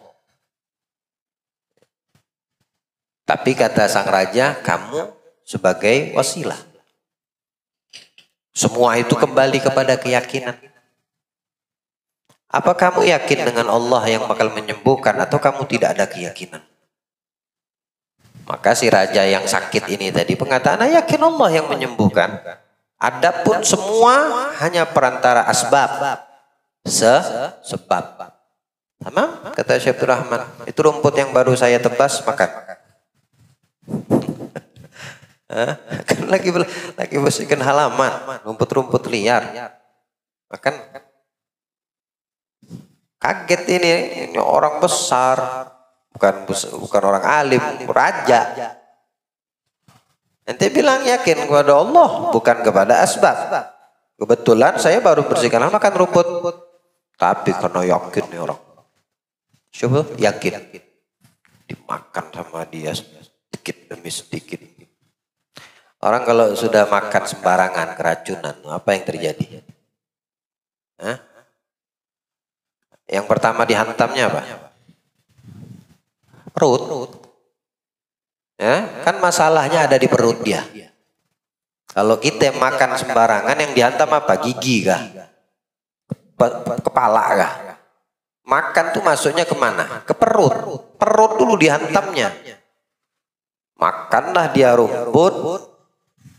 [SPEAKER 2] Tapi kata sang raja, kamu sebagai wasilah. Semua itu kembali kepada keyakinan. Apa kamu yakin dengan Allah yang bakal menyembuhkan atau kamu tidak ada keyakinan? Maka si raja yang sakit ini tadi mengatakan, yakin Allah yang menyembuhkan. Adapun semua hanya perantara asbab, sebab. Sama kata Syekh Abdul Rahman, itu rumput yang baru saya tebas makan. Kan lagi bersihkan halaman, rumput-rumput liar. Makan. Kaget ini orang besar, bukan orang alim, raja. Ente bilang yakin kepada Allah, bukan kepada asbab. Kebetulan saya baru bersihkan makan rumput. Tapi karena yakin nih orang. Coba yakin. Dimakan sama dia sedikit demi sedikit. Orang kalau sudah makan sembarangan, keracunan, apa yang terjadi? Hah? Yang pertama dihantamnya apa? Perut. Ya, kan masalahnya ada di perut dia. Kalau kita makan sembarangan yang dihantam apa? Gigi kah? Kepala kah? Makan tuh masuknya kemana? Ke perut. Perut dulu dihantamnya. Makanlah dia rumput.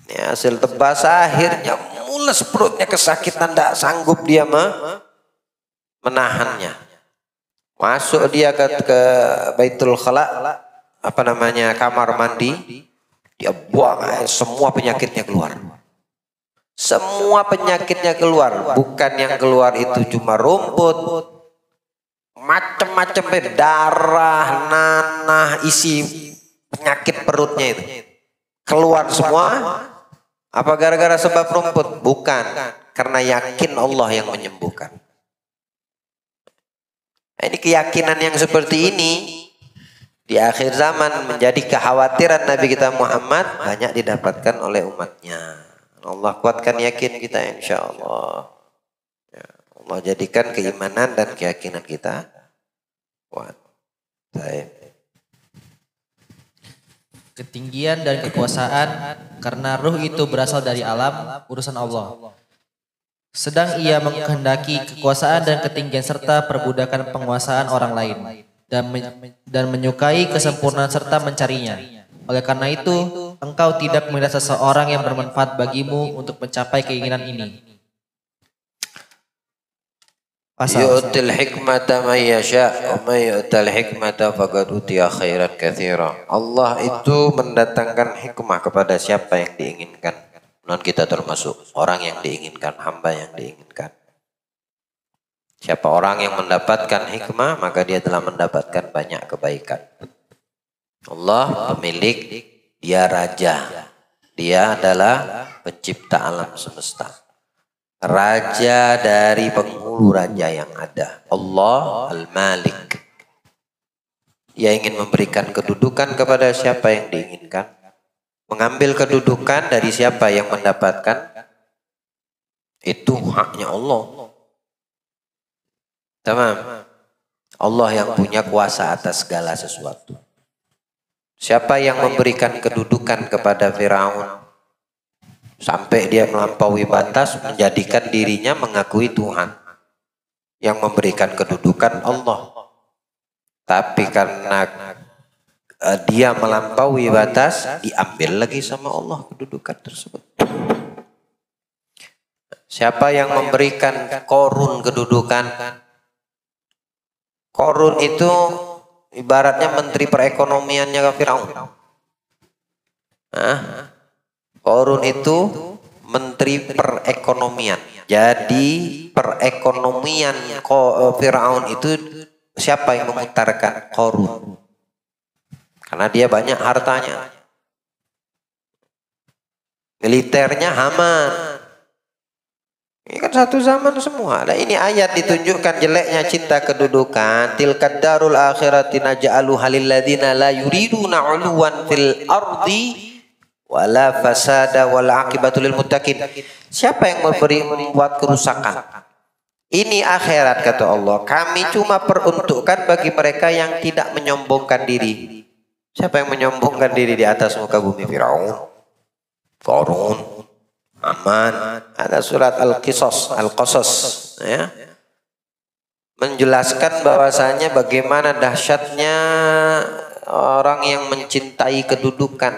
[SPEAKER 2] Ya, hasil tebas akhirnya mules perutnya kesakitan, tidak sanggup dia menahannya. Masuk dia ke Baitul Khala, kamar mandi, dia buang semua penyakitnya keluar. Semua penyakitnya keluar, bukan yang keluar itu cuma rumput, macam-macam darah, nanah, isi penyakit perutnya itu keluar semua. Apa gara-gara sebab rumput? Bukan, karena yakin Allah yang menyembuhkan. Nah, ini keyakinan yang seperti ini di akhir zaman menjadi kekhawatiran Nabi kita Muhammad banyak didapatkan oleh umatnya. Allah kuatkan yakin kita insya Allah. Ya, Allah jadikan keimanan dan keyakinan kita kuat. Baik.
[SPEAKER 3] Ketinggian dan kekuasaan karena ruh itu berasal dari alam urusan Allah. Sedang ia menghendaki kekuasaan dan ketinggian serta perbudakan penguasaan orang lain dan menyukai kesempurnaan serta mencarinya. Oleh karena itu, engkau tidak melihat seseorang yang bermanfaat bagimu untuk mencapai keinginan ini.
[SPEAKER 2] Yu'til hikmata man yasha' wa man yu'tal hikmata faqad utiya khairan katsira. Allah itu mendatangkan hikmah kepada siapa yang diinginkan. Non kita termasuk orang yang diinginkan, hamba yang diinginkan. Siapa orang yang mendapatkan hikmah, maka dia telah mendapatkan banyak kebaikan. Allah pemilik, dia raja. Dia adalah pencipta alam semesta. Raja dari penghulu raja yang ada. Allah Al-Malik. Dia ingin memberikan kedudukan kepada siapa yang diinginkan. Mengambil kedudukan dari siapa yang mendapatkan. Itu haknya Allah. Tamam. Allah yang punya kuasa atas segala sesuatu. Siapa yang memberikan kedudukan kepada Firaun sampai dia melampaui batas menjadikan dirinya mengakui Tuhan. Yang memberikan kedudukan Allah. Tapi karena dia melampaui batas, diambil lagi sama Allah kedudukan tersebut. Siapa yang memberikan Korun kedudukan? Korun itu ibaratnya menteri perekonomiannya ke Firaun. Korun itu menteri perekonomian. Jadi perekonomian Firaun itu siapa yang memutarkan? Korun. Karena dia banyak hartanya. Militernya Haman. Ini kan satu zaman semua. Nah, ini ayat ditunjukkan jeleknya cinta kedudukan. Tilkad darul akhirati naj'aluha lil ladzina la yuriduna 'uluwan fil ardi wala fasada wal aqibatu lil muttaqin. Siapa yang membuat kerusakan? Ini akhirat kata Allah. Kami cuma peruntukkan bagi mereka yang tidak menyombongkan diri. Siapa yang menyombongkan diri di atas muka bumi? Firaun, Qarun, Aman. Ada surat Al-Qasas ya. Menjelaskan bahwasanya bagaimana dahsyatnya orang yang mencintai kedudukan,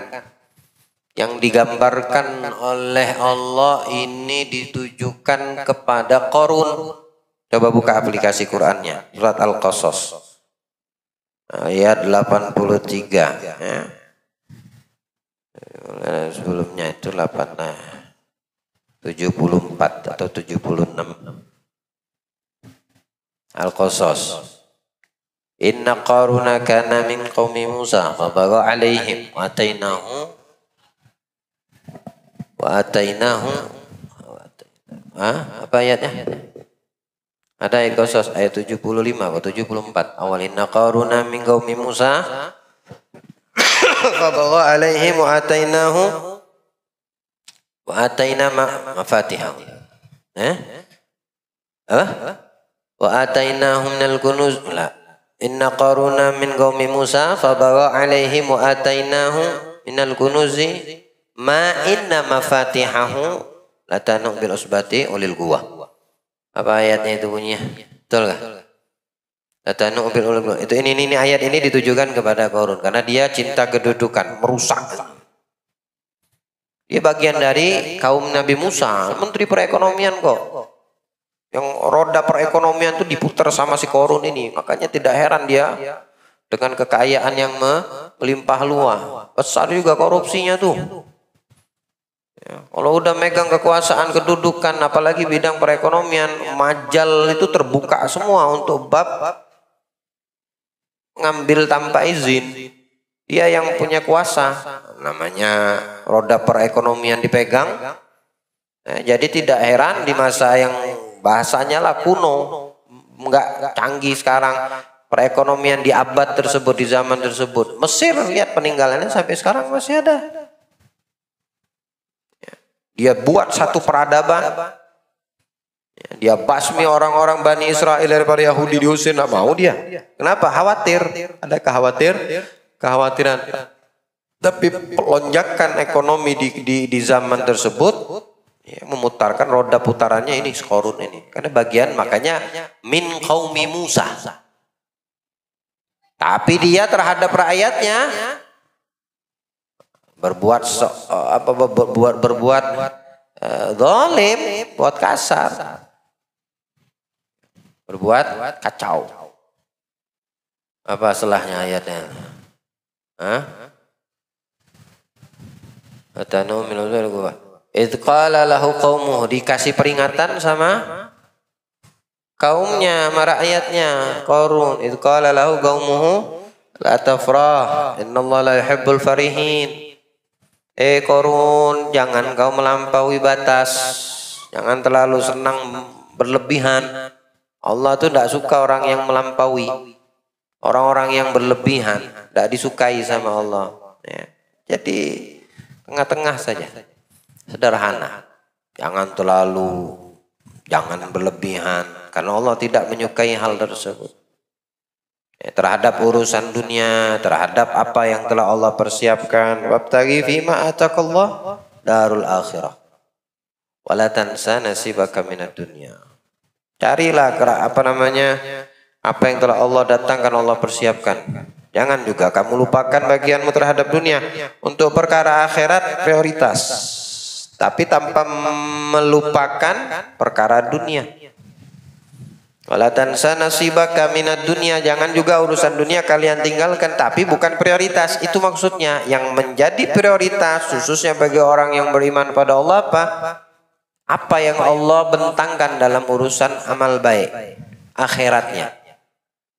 [SPEAKER 2] yang digambarkan oleh Allah ini ditujukan kepada Qarun. Coba buka aplikasi Qur'annya, surat Al-Qasas ayat 83 ya. Sebelumnya itu 74 atau 76. Al-Qasas. Inna Qaruna kana min qaumi Musa fa bagha alaihim wa atainahu apa ayatnya? Ada ayat Qasas ayat 75 atau 74. Awal inna Qaruna min qaumi Musa fa bagha alaihim wa ataina mafatihahu. Apa? Wa atainahum minal kunuz. La. Inna Qaruna min qaumi Musa fa bagha alaihim wa atainahu minal kunuzi ma inna mafatihahu latanu bil usbati ulil quwwah. Apa ayatnya itu bunyinya? Betul kah? Latanu bil ulil quwwah. Itu ini ayat ini ditujukan kepada Qarun karena dia cinta kedudukan, merusak. Dia bagian dari kaum Nabi Musa, menteri perekonomian kok. Yang roda perekonomian itu diputar sama si Qarun ini. Makanya tidak heran dia dengan kekayaan yang melimpah luas. Besar juga korupsinya tuh. Ya, kalau udah megang kekuasaan kedudukan, apalagi bidang perekonomian, majal itu terbuka semua untuk bab ngambil tanpa izin. Dia yang punya kuasa, namanya roda perekonomian dipegang. Jadi tidak heran di masa yang bahasanya lah kuno, enggak canggih sekarang, perekonomian di abad tersebut, di zaman tersebut. Mesir lihat peninggalannya sampai sekarang masih ada. Dia buat satu peradaban. Dia basmi orang-orang Bani Israel daripada Yahudi diusir, nggak mau dia. Kenapa? Khawatir. Ada kekhawatiran. Tapi pelonjakan ekonomi di zaman tersebut ya, memutarkan roda putarannya ini Qarun ini. Karena bagian makanya min qaumi Musa. Tapi dia terhadap rakyatnya berbuat zalim, buat kasar, berbuat kacau. Apa salahnya ayatnya? Atanu minul gua. Idz qala lahu qaumuhu, dikasih peringatan sama kaumnya, sama rakyatnya. Qarun, idz qala lahu qaumuhu la tafrah, innallaha la yuhibbul farihin. Qarun, jangan kau melampaui batas, jangan terlalu senang berlebihan. Allah tuh tidak suka orang yang melampaui, orang-orang yang berlebihan, tidak disukai sama Allah. Ya. Jadi tengah-tengah saja, sederhana, jangan berlebihan, karena Allah tidak menyukai hal tersebut. Terhadap urusan dunia, terhadap apa yang telah Allah persiapkan. Wabtaghi fima atakallah darul akhirah. Wala tansa nasibaka minad dunya. Carilah apa yang telah Allah datangkan, Allah persiapkan. Jangan juga kamu lupakan bagianmu terhadap dunia. Untuk perkara akhirat prioritas, tapi tanpa melupakan perkara dunia. Wala tansa nasibaka minad dunya, jangan juga urusan dunia kalian tinggalkan, tapi bukan prioritas. Itu maksudnya yang menjadi prioritas khususnya bagi orang yang beriman pada Allah apa yang Allah bentangkan dalam urusan amal baik akhiratnya.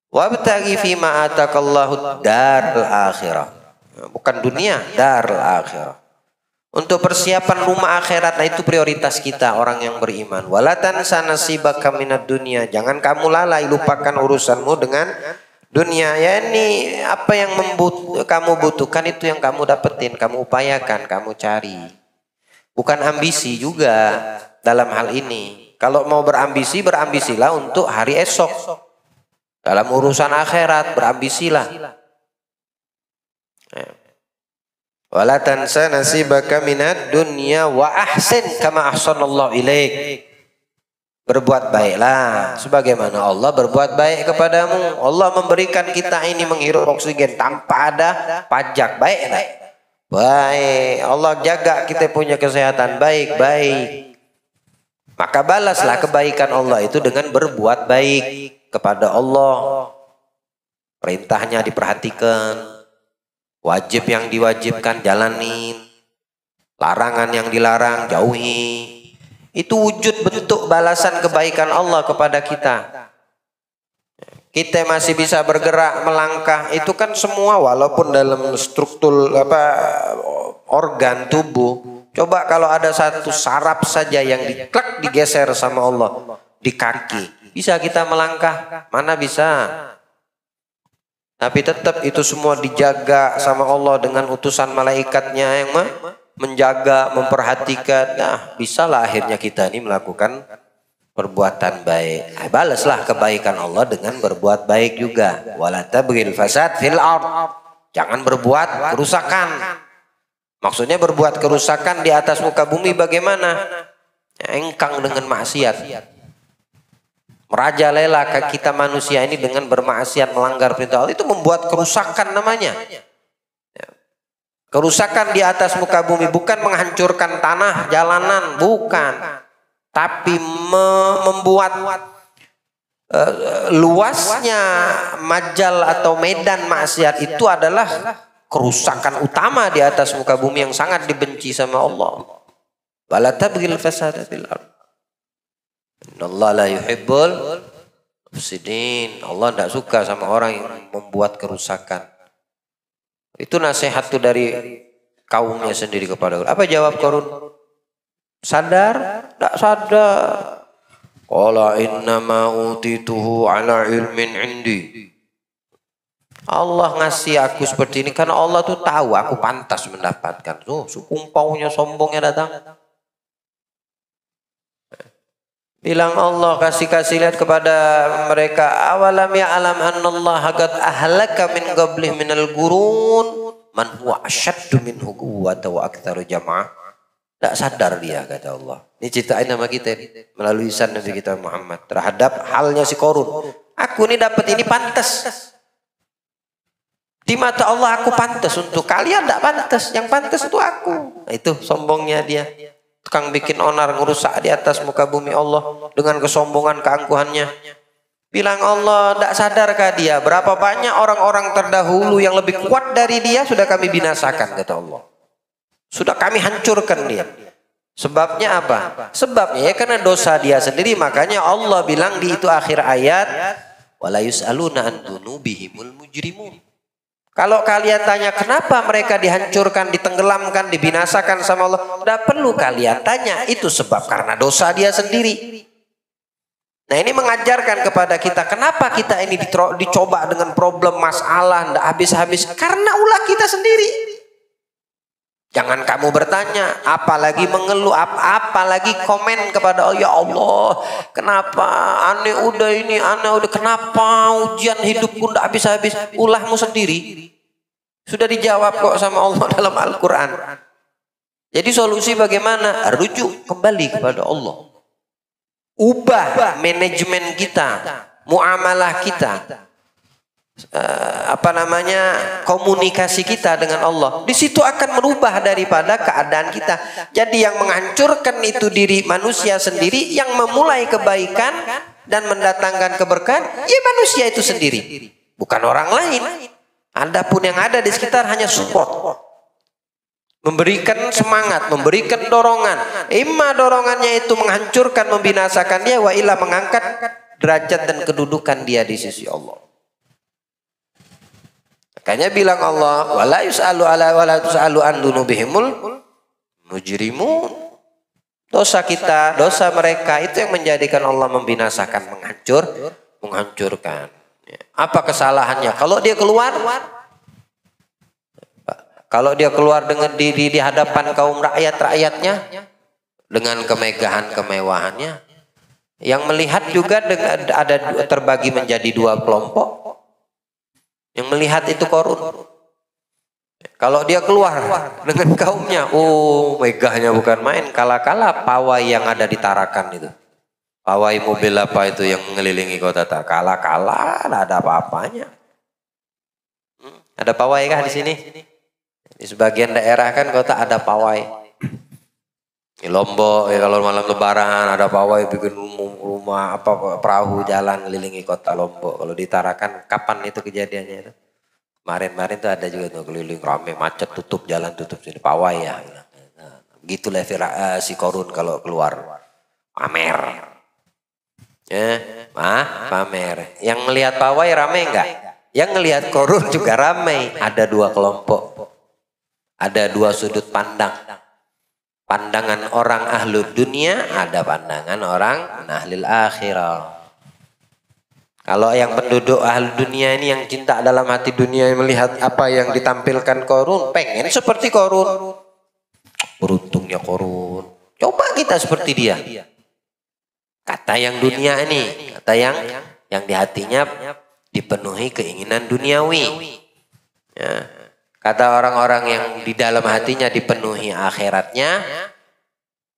[SPEAKER 2] Wabtaghi fima atakallahu darul akhirah, bukan dunia, darul akhirah. Untuk persiapan rumah akhirat, nah itu prioritas kita orang yang beriman. Wala tansa nasibaka minad dunya, jangan kamu lalai, lupakan urusanmu dengan dunia. Ya ini apa yang kamu butuhkan itu yang kamu dapetin, kamu upayakan, kamu cari. Bukan ambisi juga dalam hal ini. Kalau mau berambisi, berambisilah untuk hari esok. Dalam urusan akhirat berambisilah. Wala tansa nasibaka minad dunya wa ahsin kama ahsanallahu ilaik. Berbuat baiklah sebagaimana Allah berbuat baik kepadamu. Allah memberikan kita ini menghirup oksigen tanpa ada pajak, baiklah. Baik. Allah jaga kita punya kesehatan. Baik. Maka balaslah kebaikan Allah itu dengan berbuat baik kepada Allah. Perintahnya diperhatikan. Wajib yang diwajibkan jalanin. Larangan yang dilarang jauhi. Itu wujud bentuk balasan kebaikan Allah kepada kita. Kita masih bisa bergerak, melangkah, itu kan semua walaupun dalam struktur organ tubuh. Coba kalau ada satu saraf saja yang digeser sama Allah di kaki, bisa kita melangkah? Mana bisa? Tapi tetap itu semua dijaga sama Allah dengan utusan malaikatnya yang menjaga, memperhatikan. Nah, bisalah akhirnya kita ini melakukan perbuatan baik. Balaslah kebaikan Allah dengan berbuat baik juga. Wala tabghil fasad fil ard. Jangan berbuat kerusakan. Maksudnya berbuat kerusakan di atas muka bumi bagaimana? Engkang dengan maksiat. Merajalela kita manusia ini dengan bermaksiat, melanggar perintah Allah, itu membuat kerusakan namanya. Kerusakan di atas muka bumi bukan menghancurkan tanah, jalanan, bukan. Tapi membuat luasnya majal atau medan maksiat itu adalah kerusakan utama di atas muka bumi yang sangat dibenci sama Allah. Wala tabghil fasada fil ard. Innallaha la yuhibbul mufsidin. Allah tidak suka sama orang yang membuat kerusakan. Itu nasihat tuh dari kaumnya sendiri kepada Qarun. Apa jawab Qarun? Sadar? Tidak sadar. Qala innama utituhu ala ilmin indi. Allah ngasih aku seperti ini karena Allah tuh tahu aku pantas mendapatkan. Tuh, sukumpaunya, sombongnya datang. Bilang Allah kasih lihat kepada mereka, awalam ya'lam annallaha qad ahlaka min qablih minal qurun man huwa asyaddu minhu quwwatan wa aktsaru jama'ah. Tidak sadar dia, kata Allah. Ini ceritain sama kita melalui lisan Nabi kita Muhammad terhadap halnya si Qarun. Aku ini dapat ini pantas. Di mata Allah aku pantas, untuk kalian tidak pantas. Yang pantas itu aku. Nah, itu sombongnya dia. Tukang bikin onar, ngerusak di atas muka bumi Allah dengan kesombongan, keangkuhannya. Bilang Allah, tidak sadarkah dia berapa banyak orang-orang terdahulu yang lebih kuat dari dia sudah kami binasakan, kata Allah. Sudah kami hancurkan dia. Sebabnya apa? Sebabnya ya karena dosa dia sendiri. Makanya Allah bilang di itu akhir ayat, wala yus'aluna an dzunubihimul mujrimun. Kalau kalian tanya kenapa mereka dihancurkan, ditenggelamkan, dibinasakan sama Allah, tidak perlu kalian tanya. Itu sebab karena dosa dia sendiri. Nah, ini mengajarkan kepada kita kenapa kita ini dicoba dengan problem masalah tidak habis-habis, karena ulah kita sendiri. Jangan kamu bertanya, apalagi mengeluh, apalagi komen kepada Allah, ya Allah, kenapa aneh udah ini, aneh udah, kenapa ujian hidupku tidak habis-habis? Ulahmu sendiri. Sudah dijawab kok sama Allah dalam Al-Quran. Jadi solusi bagaimana? Rujuk kembali kepada Allah. Ubah manajemen kita, muamalah kita. Komunikasi kita dengan Allah, di situ akan merubah daripada keadaan kita. Jadi yang menghancurkan itu diri manusia sendiri, yang memulai kebaikan dan mendatangkan keberkahan ya manusia itu sendiri, bukan orang lain. Adapun yang ada di sekitar hanya support, memberikan semangat, memberikan dorongan. Imma dorongannya itu menghancurkan, membinasakan dia, wa illa mengangkat derajat dan kedudukan dia di sisi Allah. Makanya bilang Allah, wala yus'alu ala wala tus'alu an dzunubihimul mujrimun. Dosa kita, dosa mereka itu yang menjadikan Allah membinasakan, menghancurkan. Apa kesalahannya? Kalau dia keluar dengan di hadapan kaum rakyat-rakyatnya dengan kemegahan, kemewahannya, yang melihat juga ada terbagi menjadi dua kelompok. Yang melihat itu Qarun. Kalau dia keluar dengan kaumnya, oh megahnya bukan main. Kala-kala pawai yang ada di Tarakan itu. Pawai mobil apa itu yang mengelilingi kota Tarakan. Kala-kala tidak ada apa-apanya. Ada pawai kah di sini? Di sebagian daerah kan kota ada pawai. Di Lombok ya kalau malam lebaran ada pawai bikin rumah apa perahu jalan kelilingi kota Lombok. Kalau di Tarakan kapan itu kejadiannya itu? Kemarin tuh ada juga tuh keliling rame macet tutup jalan tutup sini pawai ya. Gitu lah si Korun kalau keluar pamer. Pamer. Yang ngelihat pawai rame enggak? Yang ngelihat Korun juga rame. Ada dua kelompok. Ada dua sudut pandang. Pandangan orang ahlul dunia, ada pandangan orang ahlul akhirah. Kalau yang penduduk ahlul dunia ini yang cinta dalam hati dunia melihat apa yang ditampilkan Korun, pengen seperti Korun. Beruntungnya Korun. Coba kita seperti dia. Kata yang dunia ini, kata yang di hatinya dipenuhi keinginan duniawi. Ya. Kata orang-orang yang di dalam hatinya dipenuhi akhiratnya,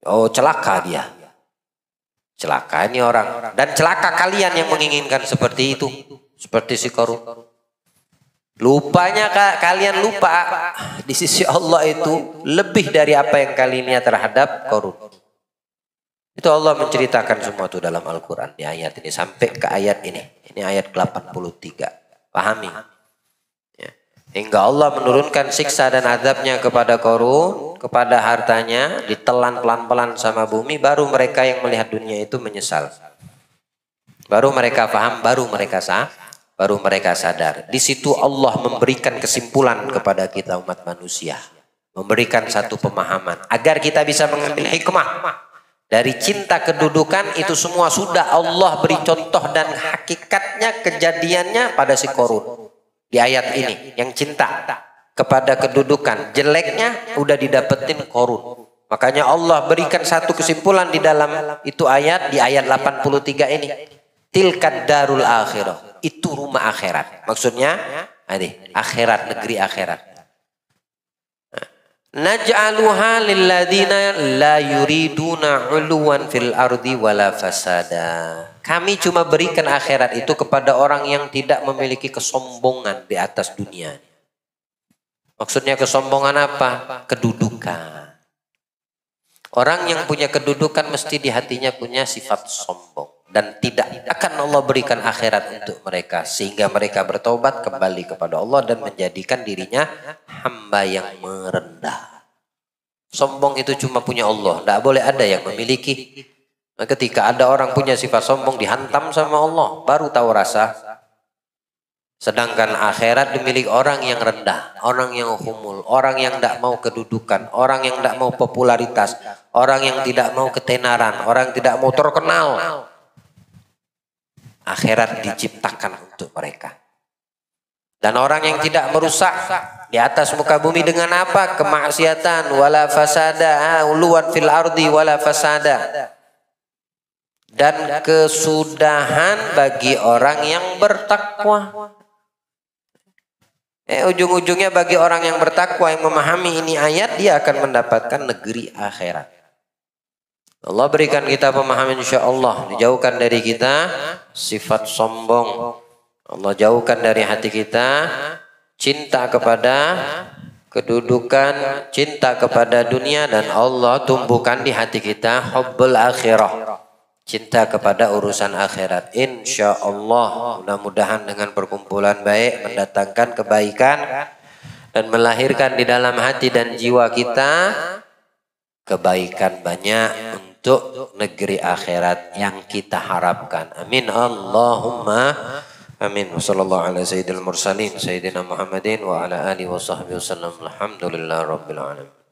[SPEAKER 2] oh celaka dia. Celaka ini orang. Dan celaka kalian yang menginginkan seperti itu. Seperti si Korun. Lupanya kalian lupa di sisi Allah itu lebih dari apa yang kalian lihat terhadap Korun. Itu Allah menceritakan semua itu dalam Al-Quran. Di ayat ini sampai ke ayat ini. Ini ayat ke-83. Pahami. Hingga Allah menurunkan siksa dan azabnya kepada Korun, kepada hartanya, ditelan pelan-pelan sama bumi, baru mereka yang melihat dunia itu menyesal. Baru mereka paham, baru mereka sadar. Di situ Allah memberikan kesimpulan kepada kita umat manusia. Memberikan satu pemahaman. Agar kita bisa mengambil hikmah. Dari cinta kedudukan itu semua sudah Allah beri contoh dan hakikatnya kejadiannya pada si Korun. Di ayat ini yang cinta kepada kedudukan jeleknya udah didapetin Korun. Makanya Allah berikan satu kesimpulan di dalam itu ayat di ayat 83 ini. Tilkad darul akhirah. Itu rumah akhirat. Maksudnya akhirat, negeri akhirat. Naj'aluha lilladzina la yuriduna 'uluwan fil ardi wala fasada. Kami cuma berikan akhirat itu kepada orang yang tidak memiliki kesombongan di atas dunia. Maksudnya kesombongan apa? Kedudukan. Orang yang punya kedudukan mesti di hatinya punya sifat sombong. Dan tidak akan Allah berikan akhirat untuk mereka. Sehingga mereka bertobat kembali kepada Allah dan menjadikan dirinya hamba yang merendah. Sombong itu cuma punya Allah. Tidak boleh ada yang memiliki. Nah, ketika ada orang punya sifat sombong dihantam sama Allah. Baru tahu rasa. Sedangkan akhirat dimiliki orang yang rendah. Orang yang humul. Orang yang tidak mau kedudukan. Orang yang tidak mau popularitas. Orang yang tidak mau ketenaran. Orang yang tidak mau terkenal. Akhirat diciptakan untuk mereka. Dan orang yang tidak merusak di atas muka bumi dengan apa? Kemaksiatan wala fasada, uluwan fil ardi wala fasada. Dan kesudahan bagi orang yang bertakwa. Ujung-ujungnya bagi orang yang bertakwa yang memahami ini ayat, dia akan mendapatkan negeri akhirat. Allah berikan kita pemahaman insyaallah. Dijauhkan dari kita sifat sombong. Allah jauhkan dari hati kita cinta kepada kedudukan, cinta kepada dunia. Dan Allah tumbuhkan di hati kita hubbul akhirah, cinta kepada urusan akhirat. Insyaallah mudah-mudahan dengan perkumpulan baik mendatangkan kebaikan dan melahirkan di dalam hati dan jiwa kita kebaikan banyak untuk negeri akhirat yang kita harapkan. Amin Allahumma amin. Wassallallahu ala sayyidil mursalin sayyidina Muhammadin wa ala alihi wa sahbihi wasallam. Alhamdulillah rabbil alamin.